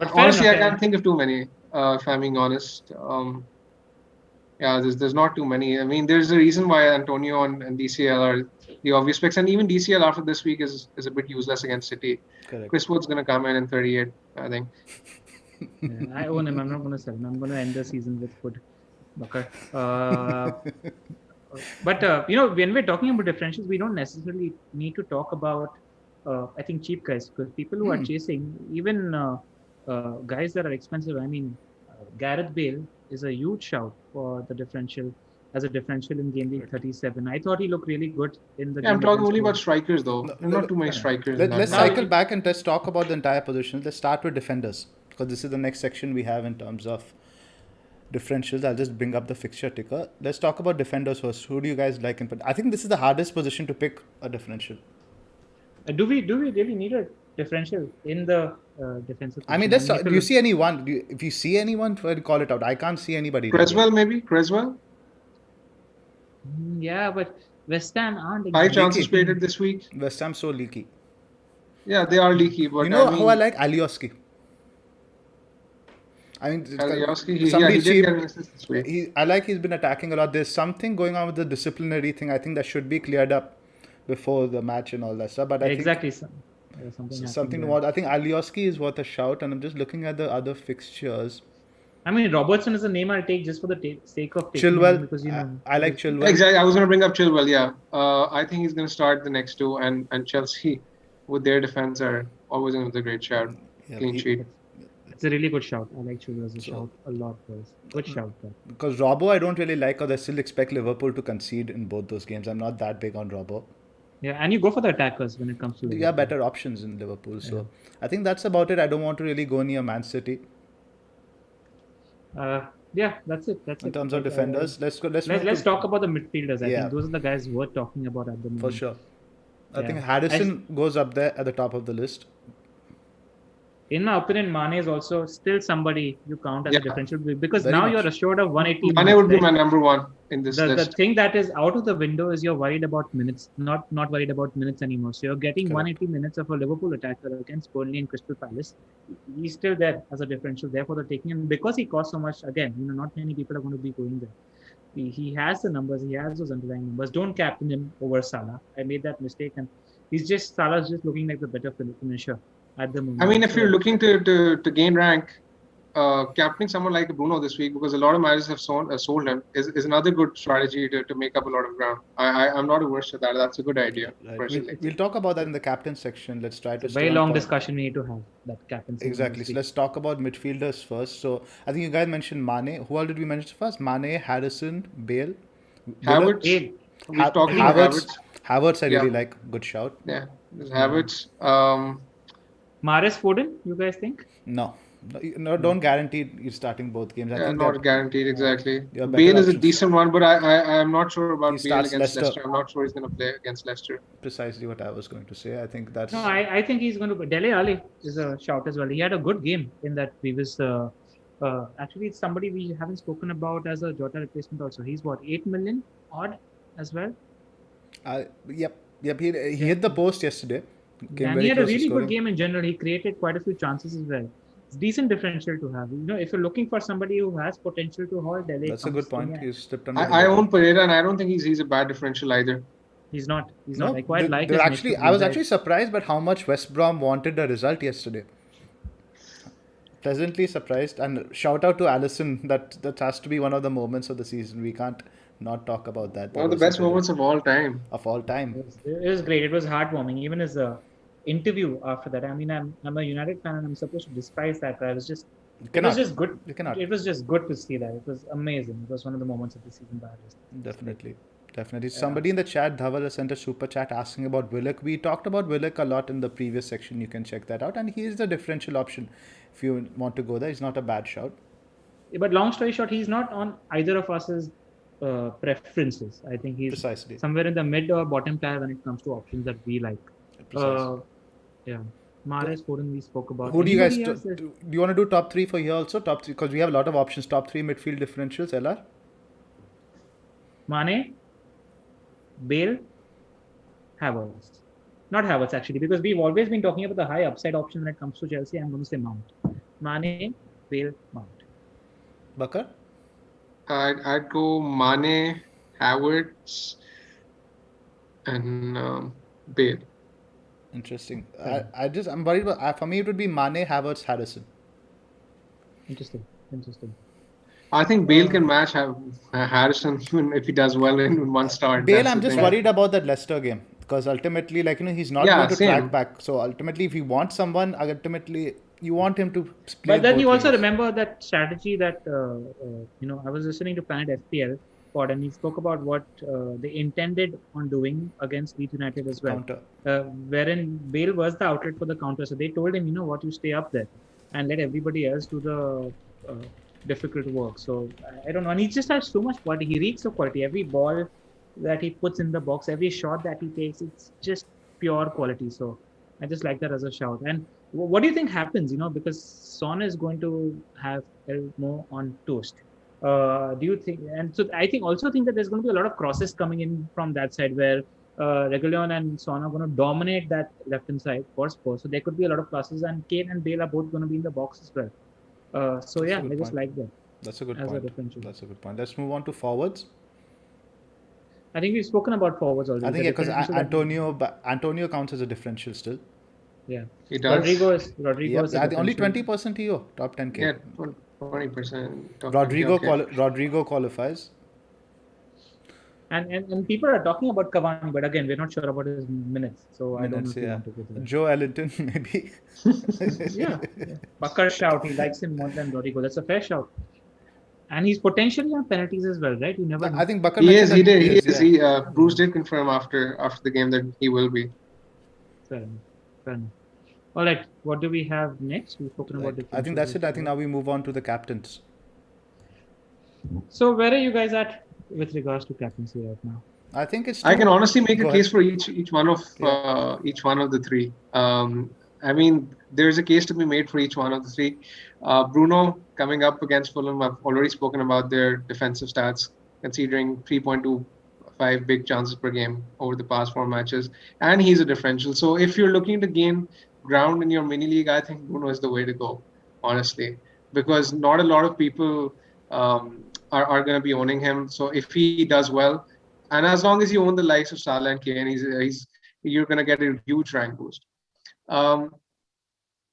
Honestly, I can't think of too many. If I'm being honest. Yeah, there's not too many. I mean, there's a reason why Antonio and DCL are the obvious picks, and even DCL after this week is a bit useless against City. Correct. Chris Wood's going to come in 38, I think. Yeah, I own him. I'm not going to sell him. I'm going to end the season with Wood. Bakar. But when we're talking about differentials, we don't necessarily need to talk about, I think, cheap guys because people who are chasing, even guys that are expensive. I mean, Gareth Bale is a huge shout for the differential as a differential in game week 37. I thought he looked really good in the game. I'm talking only about strikers though. Not too many strikers. Let's cycle back and let's talk about the entire position. Let's start with defenders because this is the next section we have in terms of differentials. I'll just bring up the fixture ticker. Let's talk about defenders first. Who do you guys like? I think this is the hardest position to pick a differential. Do we really need a differential in the defensive? I mean, do you see anyone? If you see anyone, call it out. I can't see anybody. Creswell, maybe? Creswell? Yeah, but West Ham aren't. High chances created this week. West Ham so leaky. Yeah, they are leaky. But who I like? Alioski. I mean, Alioski, he did get an assist this week. I like he's been attacking a lot. There's something going on with the disciplinary thing. I think that should be cleared up before the match and all that stuff. But I think something to watch. I think Alioski is worth a shout, and I'm just looking at the other fixtures. I mean, Robertson is a name I'll take just for the sake of taking Chilwell. Because, I like Chilwell. Exactly. I was going to bring up Chilwell, yeah. I think he's going to start the next two, and Chelsea, with their defense, are always in with a great shout. Yeah, clean sheet. It's a really good shout. I like Chilwell as a shout a lot, guys. Good shout. Because Robbo, I don't really like, because I still expect Liverpool to concede in both those games. I'm not that big on Robbo. Yeah, and you go for the attackers when it comes to Liverpool. Better options in Liverpool. So I think that's about it. I don't want to really go near Man City. Yeah, that's it. In terms of defenders, let's talk about the midfielders. I think those are the guys worth talking about at the moment. For sure. I think Harrison goes up there at the top of the list. In my opinion, Mane is also still somebody you count as a differential because now you're assured of 180 Mane would be my number one in this list. The thing that is out of the window is you're worried about minutes, not worried about minutes anymore. So you're getting 180 minutes of a Liverpool attacker against Burnley and Crystal Palace. He's still there as a differential, therefore they're taking him because he costs so much. Again, not many people are going to be going there. He has the numbers, he has those underlying numbers. Don't captain him over Salah. I made that mistake and Salah's just looking like the better finisher at the moment. I mean, if you're looking to gain rank, captaining someone like Bruno this week, because a lot of managers have sold him, is another good strategy to make up a lot of ground. I'm not averse to that. That's a good idea, personally. We'll talk about that in the captain section. Let's try to. It's a very long discussion we need to have, that captaincy. Exactly. So let's talk about midfielders first. So I think you guys mentioned Mane. Who all did we mention first? Mane, Harrison, Bale, Havertz. We've talked about Havertz. Havertz, I really like. Good shout. Yeah, there's Havertz. Mahrez, Foden, you guys think? No, don't guarantee you're starting both games. I think not guaranteed, exactly. better Bale is a options. decent one, but I'm not sure about He Bale starts against Leicester. Leicester. I'm not sure he's going to play against Leicester. Precisely what I was going to say. I think that's. No, I think he's going to. Dele Alli is a shout as well. He had a good game in that previous. Actually, it's somebody we haven't spoken about as a Jota replacement also. He's what, 8 million odd as well? Yep. He hit the post yesterday. And he had a really good game in general. He created quite a few chances as well. It's decent differential to have. If you're looking for somebody who has potential to hold Dele. That's a good point. He's stepped on. I own Pereira, and I don't think he's a bad differential either. He's not. I quite like his actually, I was actually surprised by how much West Brom wanted the result yesterday. Pleasantly surprised, and shout out to Alisson. That has to be one of the moments of the season. We can't not talk about that. One of the best moments of all time. It was great. It was heartwarming. Even his interview after that. I mean, I'm a United fan, and I'm supposed to despise that, but it was just good. You cannot. It was just good to see that. It was amazing. It was one of the moments of the season that I just. Definitely. Somebody in the chat, Dhaval, sent a super chat asking about Willock. We talked about Willock a lot in the previous section. You can check that out. And he is the differential option. If you want to go there, he's not a bad shout. But long story short, he's not on either of us' preferences. I think he's precisely somewhere in the mid or bottom tier when it comes to options that we like. Mahrez, Foden, we spoke about. Who do you guys do you want to do top 3 for here also? Top 3, because we have a lot of options. Top 3 midfield differentials, LR? Mane, Bale, Havertz. Not Havertz actually, because we've always been talking about the high upside option when it comes to Chelsea. I'm going to say Mount. Mane, Bale, Mount. Bakar? I'd go Mane, Havertz, and Bale. Interesting. I'm worried about. For me, it would be Mane, Havertz, Harrison. Interesting. I think Bale can match Harrison if he does well in one start. Bale, I'm just worried about that Leicester game because ultimately, he's not going to track back. So ultimately, if you want someone, you want him to play. But then you also remember that strategy that I was listening to Planet FPL pod, and he spoke about what they intended on doing against Leeds United as well. Counter. Wherein Bale was the outlet for the counter. So they told him, you stay up there and let everybody else do the difficult work. So I don't know. And he just has so much quality. He reads the quality. Every ball that he puts in the box, every shot that he takes, it's just pure quality. So I just like that as a shout. And what do you think happens, because Son is going to have Elmo on toast. Do you think, and so I also think that there's going to be a lot of crosses coming in from that side where Reguilon and Son are going to dominate that left-hand side for Spurs. So there could be a lot of crosses, and Kane and Bale are both going to be in the box as well. I just like that. That's a good point. Let's move on to forwards. I think we've spoken about forwards already. I think because Antonio counts as a differential still. Yeah, he does. Rodrigo is only 20% EO, top 10K. Yeah, 20%. Rodrigo qualifies. And people are talking about Cavani, but again, we're not sure about his minutes. So I don't know if you want to go there. Joe Ellington, maybe. yeah. Bakar shout. He likes him more than Rodrigo. That's a fair shout. And he's potentially on penalties as well, right? You never know. I think Bakar he is. Bruce did confirm after the game that he will be. Fair enough. All right. What do we have next? We've spoken about I think that's it. I think now we move on to the captains. So where are you guys at with regards to captaincy right now? I think it's. I can honestly make a case for each one of the three. I mean, there's a case to be made for each one of the three. Bruno coming up against Fulham. I've already spoken about their defensive stats, considering 3.25 big chances per game over the past 4 matches, and he's a differential. So if you're looking to gain ground in your mini league, I think Bruno is the way to go, honestly, because not a lot of people are going to be owning him. So if he does well, and as long as you own the likes of Salah and Kane, you're going to get a huge rank boost.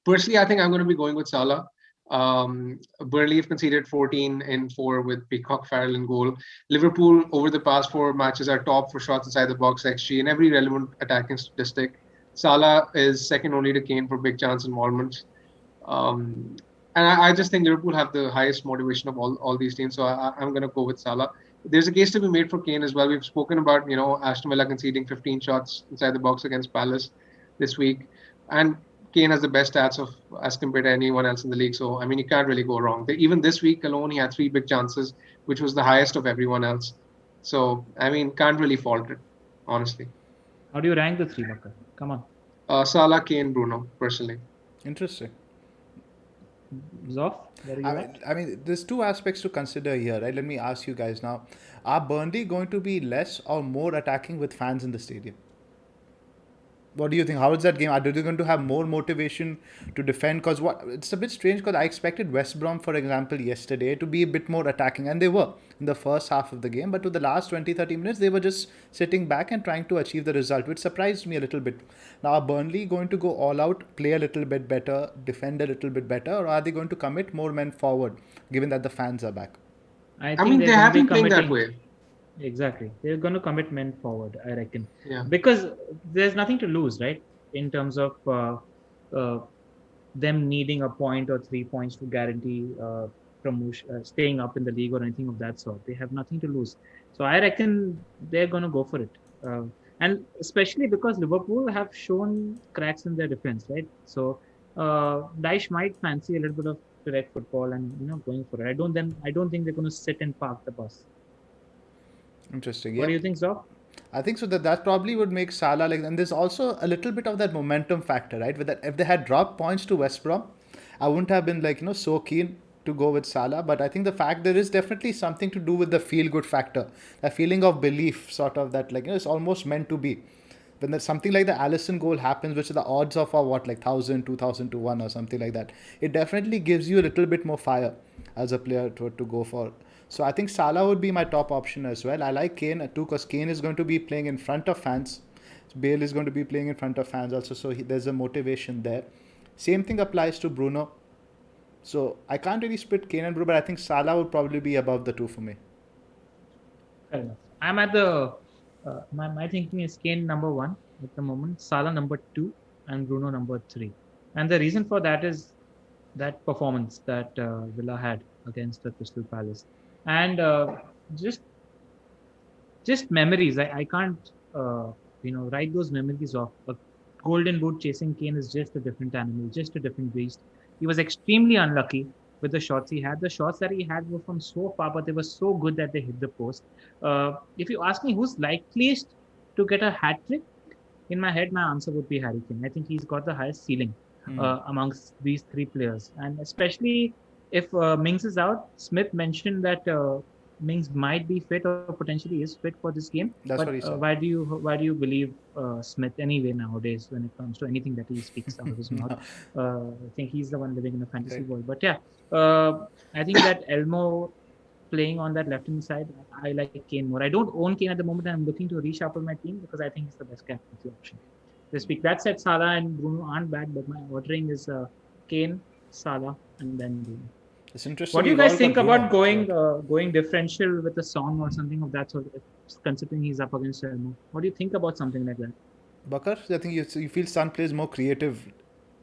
Personally, I think I'm going to be going with Salah. Burnley have conceded 14 in 4 with Peacock Farrell in goal. Liverpool, over the past 4 matches, are top for shots inside the box XG in every relevant attacking statistic. Salah is second only to Kane for big chance involvements. And I just think Liverpool have the highest motivation of all these teams. So I'm going to go with Salah. There's a case to be made for Kane as well. We've spoken about, Aston Villa conceding 15 shots inside the box against Palace this week. And Kane has the best stats as compared to anyone else in the league. So, I mean, you can't really go wrong. Even this week alone, he had 3 big chances, which was the highest of everyone else. So, I mean, can't really fault it, honestly. How do you rank the 3, Bakar? Come on. Salah, Kane, Bruno, personally. Interesting. Zoph, I mean, there's 2 aspects to consider here, right? Let me ask you guys now. Are Burnley going to be less or more attacking with fans in the stadium? What do you think? How is that game? Are they going to have more motivation to defend? Because it's a bit strange because I expected West Brom, for example, yesterday to be a bit more attacking. And they were in the first half of the game. But to the last 20-30 minutes, they were just sitting back and trying to achieve the result, which surprised me a little bit. Now, are Burnley going to go all out, play a little bit better, defend a little bit better? Or are they going to commit more men forward, given that the fans are back? I mean, they have been playing that way. Exactly. They're going to commit men forward, I reckon. Yeah. Because there's nothing to lose, right? In terms of them needing a point or 3 points to guarantee promotion, staying up in the league or anything of that sort. They have nothing to lose. So I reckon they're going to go for it. And especially because Liverpool have shown cracks in their defense, right? So Dyche might fancy a little bit of direct football and going for it. I don't think they're going to sit and park the bus. Interesting. What do you think, Zoph? I think so that probably would make Salah and there's also a little bit of that momentum factor, right? With that, if they had dropped points to West Brom, I wouldn't have been so keen to go with Salah. But I think the fact there is definitely something to do with the feel-good factor, that feeling of belief, sort of that it's almost meant to be. When there's something like the Alisson goal happens, which the odds of are 1,000, 2,000 to 1 or something like that, it definitely gives you a little bit more fire as a player to go for. So I think Salah would be my top option as well. I like Kane too because Kane is going to be playing in front of fans. Bale is going to be playing in front of fans also. So there's a motivation there. Same thing applies to Bruno. So I can't really split Kane and Bruno, but I think Salah would probably be above the 2 for me. Fair enough. I'm at the... my thinking is Kane number 1 at the moment, Salah number 2 and Bruno number 3. And the reason for that is that performance that Villa had against the Crystal Palace. And just memories. I can't write those memories off. A golden boot chasing Kane is just a different animal, just a different beast. He was extremely unlucky with the shots he had. The shots that he had were from so far, but they were so good that they hit the post. If you ask me who's likeliest to get a hat trick, in my head, my answer would be Harry Kane. I think he's got the highest ceiling amongst these 3 players, and especially if Mings is out. Smith mentioned that Mings might be fit or potentially is fit for this game. That's what he said. Why do you believe Smith anyway nowadays when it comes to anything that he speaks out of his mouth? I think he's the one living in a fantasy world. But yeah, I think that Elmo playing on that left-hand side, I like Kane more. I don't own Kane at the moment, and I'm looking to reshuffle my team because I think it's the best captaincy option this week. That said, Salah and Bruno aren't bad, but my ordering is Kane, Salah, and then Bruno. It's interesting. What do you guys think about going differential with a song or something of that sort, considering he's up against Elmo? What do you think about something like that? Bakar, I think you feel Son plays more creative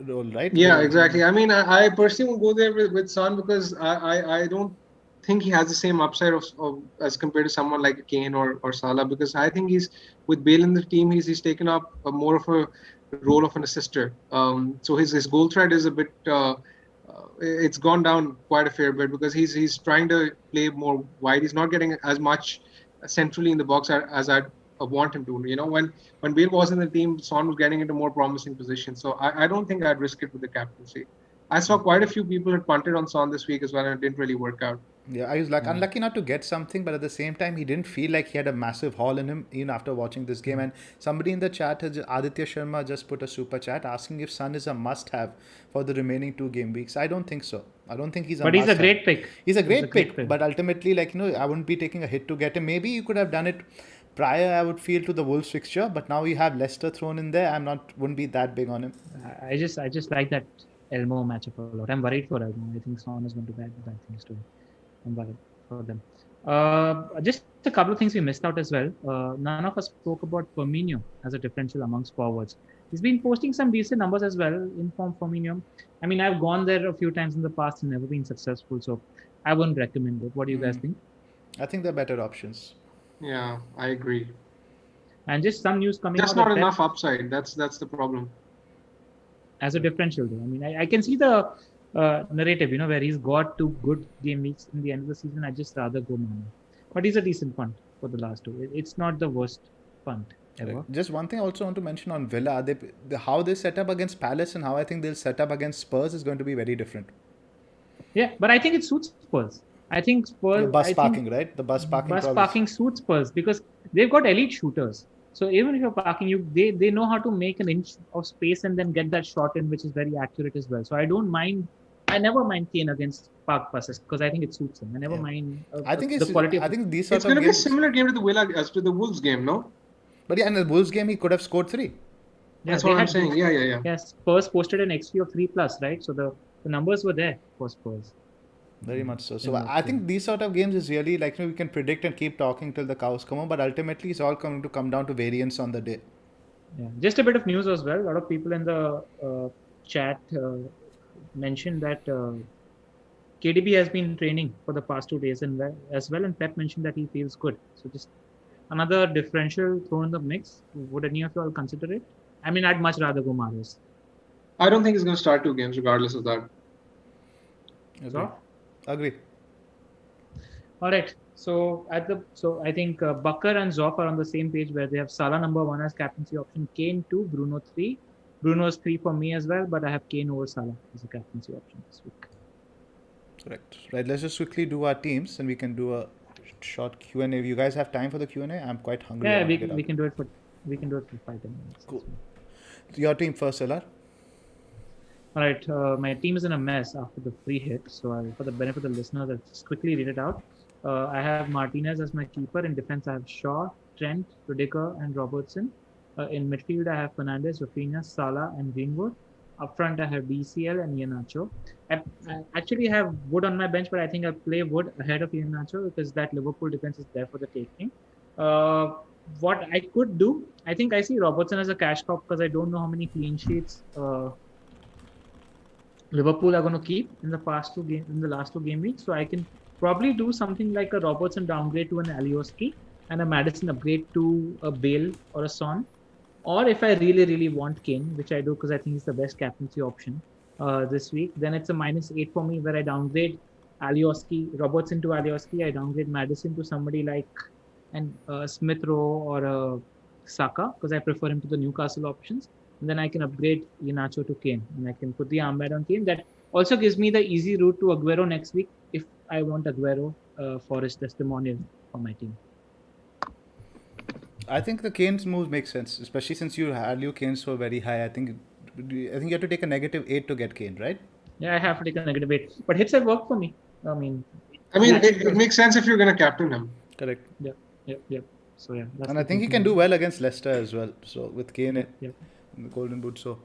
role, right? Yeah, exactly. I mean, I personally would go there with Son because I don't think he has the same upside of as compared to someone like Kane or Salah, because I think he's with Bale in the team, he's taken up more of a role of an assister. So his goal threat is a bit it's gone down quite a fair bit because he's trying to play more wide. He's not getting as much centrally in the box as I'd want him to. When Bale was in the team, Son was getting into more promising positions. So I don't think I'd risk it with the captaincy. I saw quite a few people had punted on Son this week as well, and it didn't really work out. Yeah, I was unlucky not to get something, but at the same time, he didn't feel like he had a massive haul in him, even after watching this game. And somebody in the chat, Aditya Sharma, just put a super chat asking if Son is a must-have for the remaining 2 game weeks. I don't think so. I don't think he's a must-have. But he's a great pick. He's a great pick. But ultimately, I wouldn't be taking a hit to get him. Maybe you could have done it prior I would feel to the Wolves fixture, but now you have Leicester thrown in there. Wouldn't be that big on him. I just like that Elmo matchup a lot. I'm worried for Elmo. I think Son is going to bad things to him. I'm worried for them. Just a couple of things we missed out as well. None of us spoke about Firmino as a differential amongst forwards. He's been posting some decent numbers as well in form Firmino. I mean, I've gone there a few times in the past and never been successful, so I wouldn't recommend it. What do you guys think? I think they're better options. Yeah, I agree. And just some news coming That's out. not enough upside. That's the problem. As a differential, though. I mean, I can see the narrative, where he's got 2 good game weeks in the end of the season. I'd just rather go Mane. But he's a decent punt for the last 2. It's not the worst punt ever. Just one thing I also want to mention on Villa, how they set up against Palace and how I think they'll set up against Spurs is going to be very different. Yeah, but I think it suits Spurs. I think Spurs... The bus parking, right? The bus parking. Bus parking suits Spurs because they've got elite shooters. So even if you're parking, they know how to make an inch of space and then get that shot in, which is very accurate as well. So I never mind Kane against park buses because I think it suits him. I never mind the quality. I think these it's going to be a similar game to the Wolves game, no? But yeah, in the Wolves game, he could have scored 3. Yeah, that's what I'm saying. Yeah. Yes, Spurs posted an XG of 3+, right? So the numbers were there for Spurs. Very much so. So I think these sort of games is really like we can predict and keep talking till the cows come home, but ultimately it's all going to come down to variance on the day. Yeah, just a bit of news as well. A lot of people in the chat mentioned that KDB has been training for the past 2 days and Pep mentioned that he feels good. So just another differential thrown in the mix. Would any of you all consider it? I mean, I'd much rather go Mahrez. I don't think he's going to start 2 games regardless of that. Agree. All right. So I think Bakar and Zoph are on the same page where they have Salah number 1 as captaincy option, Kane 2, Bruno 3. Bruno's 3 for me as well, but I have Kane over Salah as a captaincy option this week. Correct. Right. Let's just quickly do our teams and we can do a short Q&A. If you guys have time for the Q&A, I'm quite hungry. Yeah, we can do it for 5-10 minutes. Cool. Your team first, Elar. All right, my team is in a mess after the free hit. So for the benefit of the listeners, I'll just quickly read it out. I have Martinez as my keeper. In defense, I have Shaw, Trent, Rudiger, and Robertson. In midfield, I have Fernandes, Rafinha, Salah, and Greenwood. Up front, I have DCL and Iheanacho. I actually have Wood on my bench, but I think I'll play Wood ahead of Iheanacho because that Liverpool defense is there for the taking. What I could do, I think I see Robertson as a cash crop because I don't know how many clean sheets Liverpool are going to keep in the last 2 game weeks. So I can probably do something like a Robertson downgrade to an Alioski and a Maddison upgrade to a Bale or a Son. Or if I really, really want Kane, which I do because I think he's the best captaincy option this week, then it's a -8 for me where I downgrade Robertson to Alioski. I downgrade Maddison to somebody like Smith Rowe or Saka because I prefer him to the Newcastle options. And then I can upgrade Iheanacho to Kane and I can put the armband on Kane. That also gives me the easy route to Aguero next week if I want Aguero for his testimonial for my team. I think the Kane's move makes sense, especially since you value Kane so very high. I think you have to take a -8 to get Kane, right? Yeah, I have to take a -8. But hits have worked for me. I mean, it makes sense if you're going to captain him. Correct. Yeah. So yeah. And I think he can do well against Leicester as well. So with Kane in the Golden Boot. So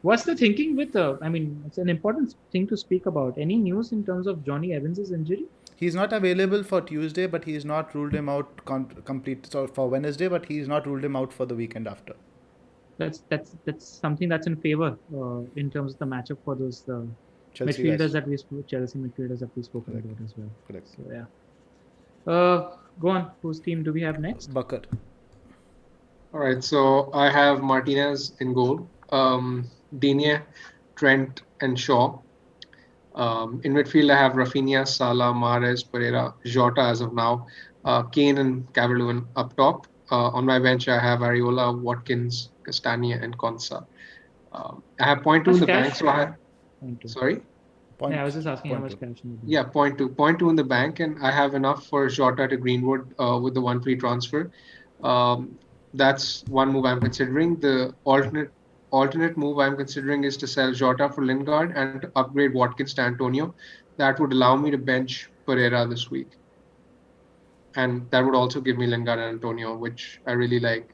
what's the thinking with it's an important thing to speak about. Any news in terms of Johnny Evans' injury? He's not available for Tuesday, but he's not ruled him out for Wednesday, but he's not ruled him out for the weekend after. That's something that's in favor in terms of the matchup for those Chelsea Chelsea midfielders that we spoke about as well. Correct. So yeah. Go on. Whose team do we have next? Bakar. All right. So I have Martinez in goal, Digne, Trent, and Shaw. In midfield, I have Rafinha, Salah, Mahrez, Pereira, Jota as of now, Kane and Calvert-Lewin up top. On my bench, I have Areola, Watkins, Castagna, and Konsa. I have 0.2 in the bank, so I have... Sorry? I was just asking how much cash. Yeah, 0.2. 0.2 in the bank, and I have enough for Jota to Greenwood with the 1 free transfer. That's one move I'm considering. The alternate move I'm considering is to sell Jota for Lingard and to upgrade Watkins to Antonio. That would allow me to bench Pereira this week. and that would also give me Lingard and Antonio, which I really like.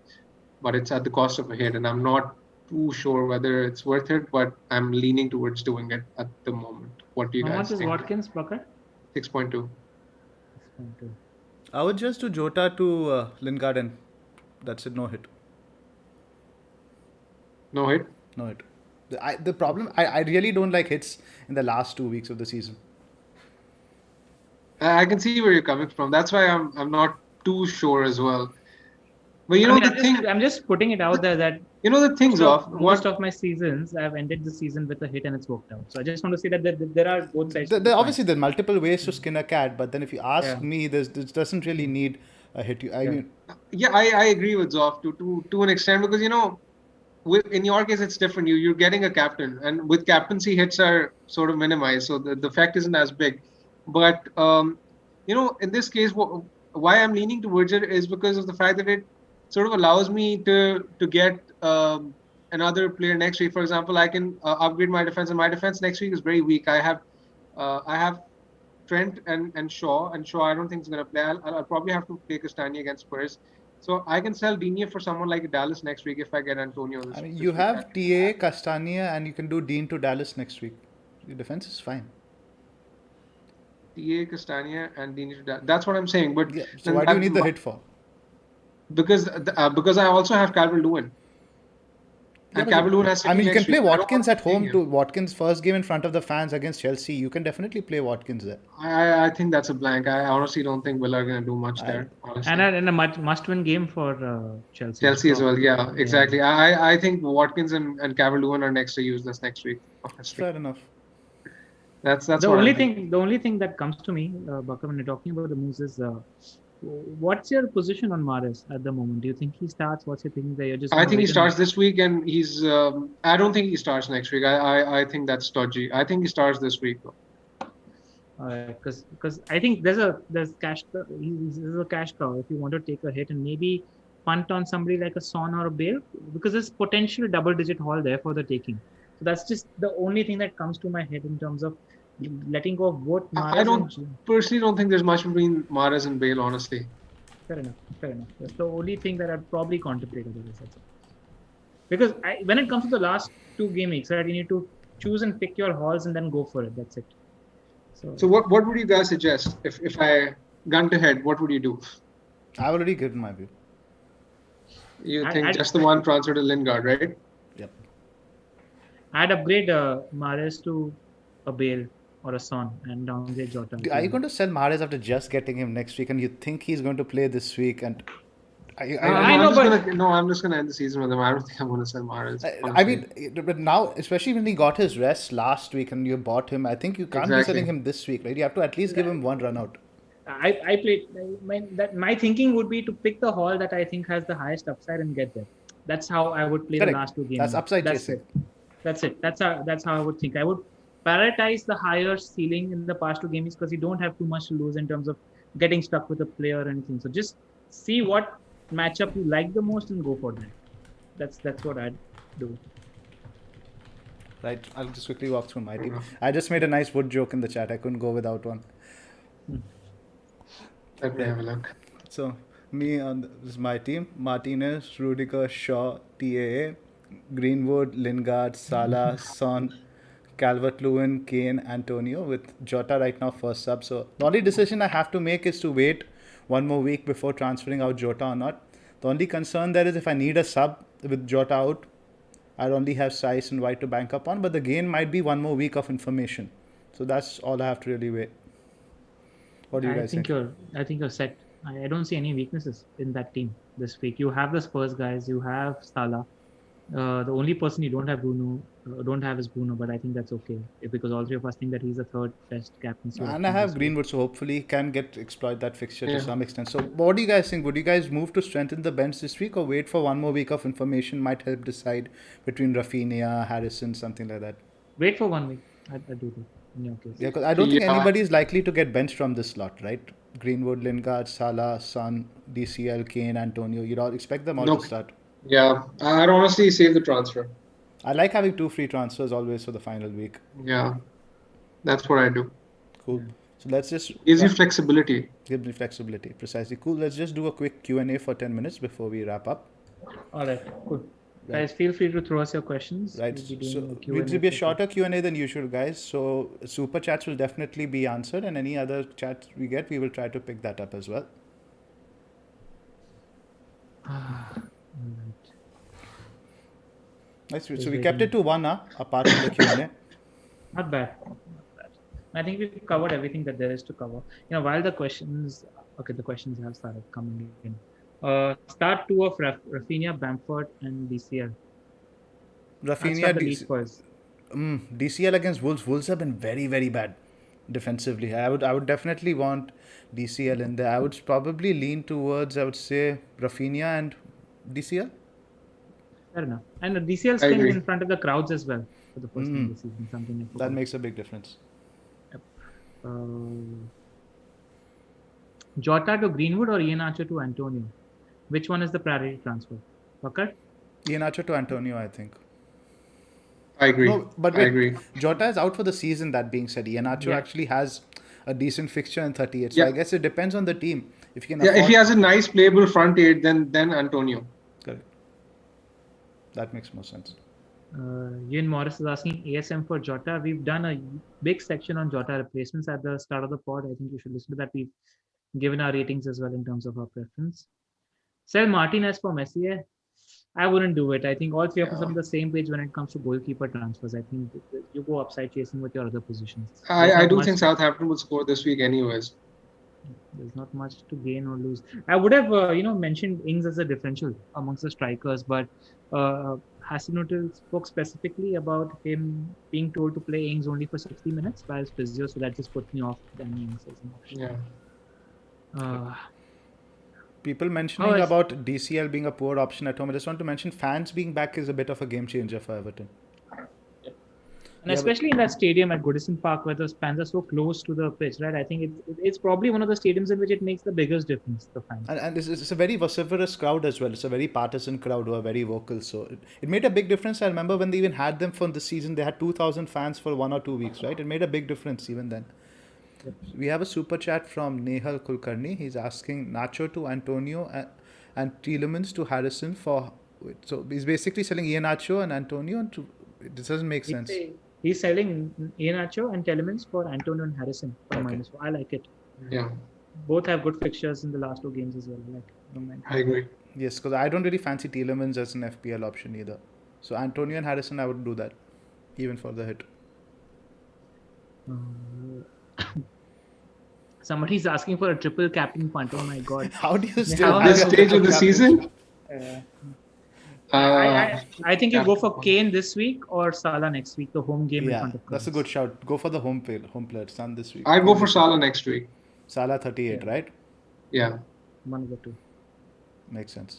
But it's at the cost of a hit, and I'm not too sure whether it's worth it, but I'm leaning towards doing it at the moment. What do you How guys much is think? Watkins, Bakar? 6.2. 6.2. I would just do Jota to Lingard and that's it, no hit. No hit? No hit. The problem, I really don't like hits in the last 2 weeks of the season. I can see where you're coming from. That's why I'm not too sure as well. But I'm just putting it out there that the things most of my seasons I've ended the season with a hit and it's worked out. So I just want to say that there are both sides. Obviously, there are multiple ways to skin a cat, but then if you ask me, this doesn't really need a hit. I agree with Zoph to an extent, because in your case it's different. You're getting a captain, and with captaincy hits are sort of minimized, so the effect isn't as big. But in this case, why I'm leaning towards it is because of the fact that it sort of allows me to get another player next week. For example, I can upgrade my defense, and my defense next week is very weak. I have Trent and Shaw, and Shaw I don't think is going to play. I'll probably have to play Castagna against Spurs. So I can sell Digne for someone like Dallas next week if I get Antonio. You have TA, Castagna, and you can do Dean to Dallas next week. Your defense is fine. TA, Castagna, and Digne to Dallas. That's what I'm saying. But so why do you need the hit for? Because I also have Calvert-Lewin. And Calvert-Lewin has. You can play Watkins at home to Watkins' first game in front of the fans against Chelsea. You can definitely play Watkins there. I think that's a blank. I honestly don't think Villa are going to do much there. Honestly. And a must-win game for Chelsea. Chelsea as well, yeah, exactly. I think Watkins and Calvert-Lewin are next to useless next week. Fair enough. That's the only thing. The only thing that comes to me, Bakar, when you're talking about the moves is. What's your position on Mahrez at the moment? Do you think he starts? What's your thinking there? I think he starts this week, and he's. I don't think he starts next week. I think that's dodgy. I think he starts this week. Because I think there's cash. There's a cash cow if you want to take a hit and maybe punt on somebody like a Son or a Bale, because there's potential double-digit haul there for the taking. So that's just the only thing that comes to my head in terms of letting go of both Mahrez. I personally don't think there's much between Mahrez and Bale, honestly. Fair enough. That's the only thing that I'd probably contemplate otherwise. Because when it comes to the last 2 game weeks, right, you need to choose and pick your hauls and then go for it. That's it. So what would you guys suggest if I gun to head? What would you do? I've already given my view. You think just the one transfer to Lingard, right? Yep. I'd upgrade Mahrez to a Bale or a Son and downgrade Jota. Are you going to sell Mahrez after just getting him next week, and you think he's going to play this week? And I'm just going to end the season with him. I don't think I'm going to sell Mahrez. But now, especially when he got his rest last week and you bought him, I think you can't be selling him this week, right? You have to at least give him one run out. I played. My thinking would be to pick the haul that I think has the highest upside and get there. That's how I would play the last 2 games. That's upside chasing. That's it. That's how I would think. I would prioritize the higher ceiling in the past 2 games because you don't have too much to lose in terms of getting stuck with a player or anything. So just see what matchup you like the most and go for that. That's what I'd do. Right. I'll just quickly walk through my team. I just made a nice wood joke in the chat. I couldn't go without one. Let me have a look. So this is my team: Martinez, Rudiger, Shaw, TAA, Greenwood, Lingard, Salah, Son, Calvert-Lewin, Kane, Antonio, with Jota right now first sub. So the only decision I have to make is to wait 1 more week before transferring out Jota or not. The only concern there is if I need a sub with Jota out, I'd only have Saiss and White to bank up on, but the gain might be 1 more week of information. So that's all I have to really wait. What do you guys think? I think you're set. I don't see any weaknesses in that team this week. You have the Spurs guys, you have Salah. The only person you don't have is Bruno, but I think that's okay because all 3 of us think that he's the 3rd best captain. And I have Greenwood, so hopefully he can exploit that fixture to some extent. So what do you guys think? Would you guys move to strengthen the bench this week or wait for 1 more week of information? Might help decide between Rafinha, Harrison, something like that. Wait for 1 week. I'd do that in your case. Yeah, because I don't think anybody is likely to get benched from this slot, right? Greenwood, Lingard, Salah, Son, DCL, Kane, Antonio. You'd all expect them all to start. Yeah, I'd honestly save the transfer. I like having 2 free transfers always for the final week. Yeah, that's what I do. Cool. So let's just Gives you flexibility. give me flexibility. Precisely. Cool. Let's just do a quick Q&A for 10 minutes before we wrap up. All right, cool. Right. Guys, feel free to throw us your questions. Right. We'll be doing So a Q&A it will be a for- shorter Q&A than usual, guys. So super chats will definitely be answered, and any other chats we get, we will try to pick that up as well. Alright. Nice. So Just we kept waiting. it to one, apart from the Q&A. Not bad. I think we've covered everything that there is to cover. While the questions have started coming in. Start 2 of Rafinha, Bamford, and DCL. I'll Rafinha, start the league first. DCL against Wolves. Wolves have been very, very bad defensively. I would definitely want DCL in there. I would probably lean towards, I would say, Rafinha and DCL. Fair enough. And DCL I staying agree. in front of the crowds as well for the first time this season. Something I That forgot. makes a big difference. Jota to Greenwood or Iheanacho to Antonio? Which one is the priority transfer? Bakar? Iheanacho to Antonio, I think. I agree. No, but I wait, agree. Jota is out for the season, that being said. Iheanacho Yeah. actually has a decent fixture in 38. So Yeah. I guess it depends on the team. If you can Yeah, afford... if he has a nice playable front eight, then Antonio. Correct. That makes more sense. Ewan Morris is asking ASM for Jota. We've done a big section on Jota replacements at the start of the pod. I think you should listen to that. We've given our ratings as well in terms of our preference. Sell Martinez for Messi. I wouldn't do it. I think all three of us are on the same page when it comes to goalkeeper transfers. I think you go upside chasing with your other positions. I do think Southampton will score this week anyways. There's not much to gain or lose. I would have, mentioned Ings as a differential amongst the strikers, but Hasenhuttl spoke specifically about him being told to play Ings only for 60 minutes by his physio, so that just put me off Danny Ings as an option. Yeah. People mentioning about DCL being a poor option at home. I just want to mention fans being back is a bit of a game changer for Everton. And especially in that stadium at Goodison Park where those fans are so close to the pitch, right? I think it's probably one of the stadiums in which it makes the biggest difference, the fans. And it's a very vociferous crowd as well. It's a very partisan crowd who are very vocal. So it made a big difference. I remember when they even had them for the season, they had 2,000 fans for 1 or 2 weeks, right? It made a big difference even then. Yep. We have a super chat from Nehal Kulkarni. He's asking Nacho to Antonio and Tielemans to Harrison for... So he's basically selling Iheanacho and Antonio. It doesn't make sense. He's selling Iheanacho and Tielemans for Antonio and Harrison for -4. I like it. Yeah. Both have good fixtures in the last 2 games as well. I agree. Yes, because I don't really fancy Tielemans as an FPL option either. So Antonio and Harrison, I would do that, even for the hit. Somebody's asking for a triple captain punt. Oh my god! How do you still at this stage of the season? I think you go for Kane this week or Salah next week. The home game in front of that's a good shout. Go for the home player, son this week. I go for Salah next week. Salah 38, right? Yeah. One of the two. Makes sense.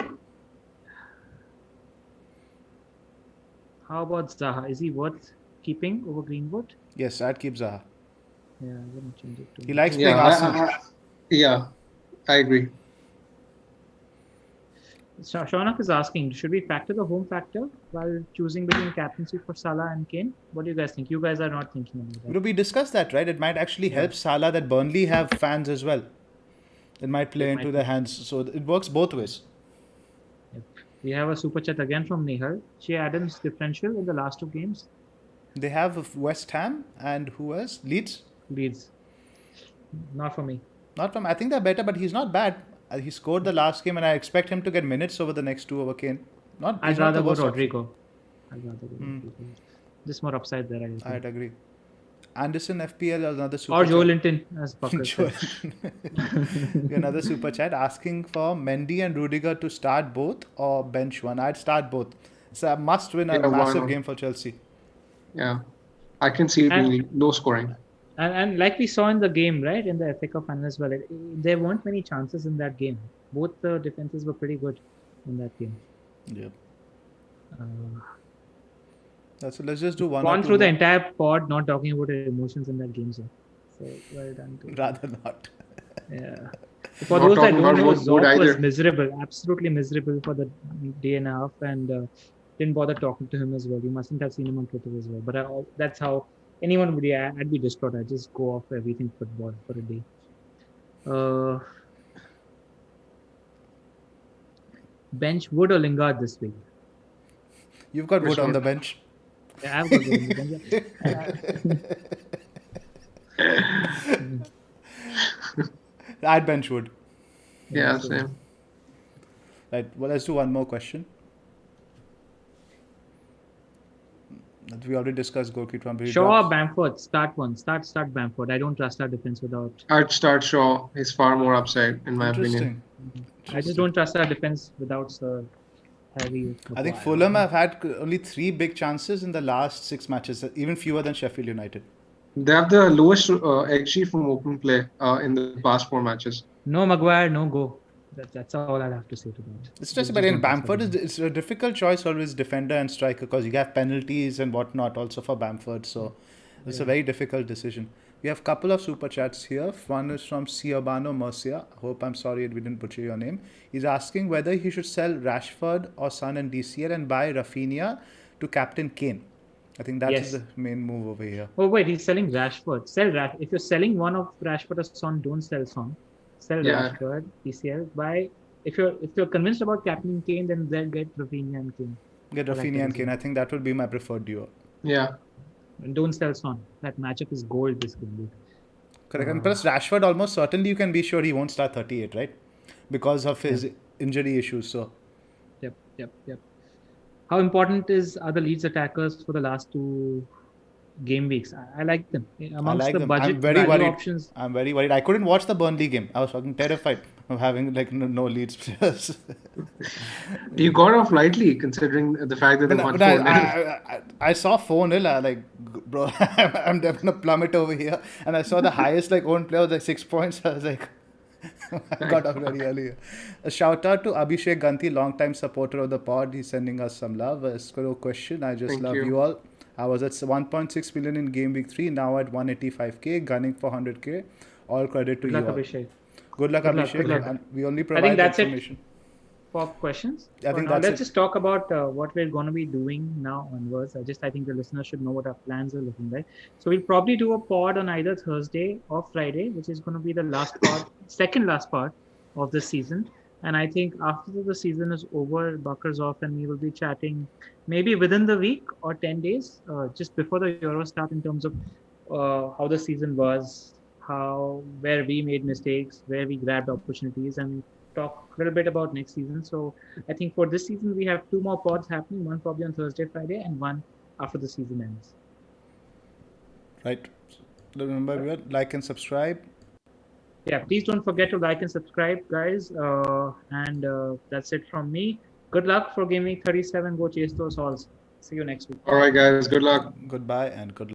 How about Zaha? Is he worth keeping over Greenwood? Yes, I'd keep Zaha. Yeah, I'm going to change it too. He likes playing Arsenal. I agree. Shaunak is asking, should we factor the home factor while choosing between captaincy for Salah and Kane? What do you guys think? You guys are not thinking about that. We discussed that, right? It might actually help Salah that Burnley have fans as well. It might play into their hands. So it works both ways. Yep. We have a super chat again from Nehal. Shea Adams differential in the last 2 games. They have West Ham and who else? Leeds. Not for me. Not from. I think they're better, but he's not bad. He scored the last game, and I expect him to get minutes over the next 2 over Kane. I'd rather go Rodrigo. Just more upside there. I'd agree. Anderson FPL, another super or chat. Joe Linton, as Bakar said. Another super chat asking for Mendy and Rudiger to start both or bench one. I'd start both. It's a must-win, a massive game for Chelsea. Yeah, I can see it being low scoring. And like we saw in the game, right, in the FA Cup final as well, there weren't many chances in that game. Both the defenses were pretty good in that game. Yeah. Let's just do one. Gone through the entire pod, not talking about emotions in that game, so well done. Rather not. Yeah. For those that don't know, Zoph was miserable, absolutely miserable for the day and a half, and didn't bother talking to him as well. You mustn't have seen him on Twitter as well. But that's how anyone would, yeah, I'd be distraught. I'd just go off everything football for a day. Bench Wood or Lingard this week? You've got Wood on the bench. Yeah, I've got Wood on the bench. I'd bench Wood. Yeah, same. Right. Well, let's do one more question. We already discussed goalkeeper. Shaw or Bamford? Start one. Start Bamford. I don't trust our defense without. I'd start Shaw. He's far more upside, in my opinion. I just don't trust our defense without Sir Harry. I think Fulham have had only 3 big chances in the last 6 matches, even fewer than Sheffield United. They have the lowest XG from open play in the past 4 matches. No Maguire, no go. That's all I'll have to say to that. It's just about in Bamford. It's a difficult choice always, defender and striker, because you have penalties and whatnot also for Bamford. So it's a very difficult decision. We have a couple of super chats here. One is from Ciobano Murcia. Hope I'm sorry we didn't butcher your name. He's asking whether he should sell Rashford or Son and DCL and buy Rafinha to captain Kane. I think that is the main move over here. Oh wait, he's selling Rashford. If you're selling one of Rashford or Son, don't sell Son. Sell Rashford, DCL. Buy if you're convinced about captain Kane, then get Rafinha and Kane. Get Rafinha and Kane. I think that would be my preferred duo. Yeah. And don't sell Son. That matchup is gold this week. Correct. And plus Rashford, almost certainly you can be sure he won't start 38, right? Because of his injury issues. So. Yep. How important are the Leeds attackers for the last 2 game weeks? I like them. Amongst the budget value options. I'm very worried. I couldn't watch the Burnley game. I was fucking terrified of having no Leeds players. You got off lightly considering the fact that they won 4-0. I saw 4-0. Like, bro, I'm definitely a plummet over here. And I saw the highest owned player was 6 points. I was like, I got off very early. A shout out to Abhishek Ganti, long-time supporter of the pod. He's sending us some love. A question. I just love you all. I was at 1.6 million in game week 3, now at 185k, gunning for 100k. All credit to you all. Good luck, Abhishek. And we only provide information. For questions. Let's just talk about what we're going to be doing now onwards. I think the listeners should know what our plans are looking like. So we'll probably do a pod on either Thursday or Friday, which is going to be the second last part of the season. And I think after the season is over, Bakar, Zoph and me will be chatting maybe within the week or 10 days, just before the Euro start, in terms of how the season was, where we made mistakes, where we grabbed opportunities, and talk a little bit about next season. So I think for this season, we have 2 more pods happening, one probably on Thursday, Friday, and one after the season ends. Right. Remember, like and subscribe. Yeah, please don't forget to like and subscribe, guys. And that's it from me. Good luck for Game Week 37. Go chase those halls. See you next week. All right, guys. Good luck. Goodbye and good luck.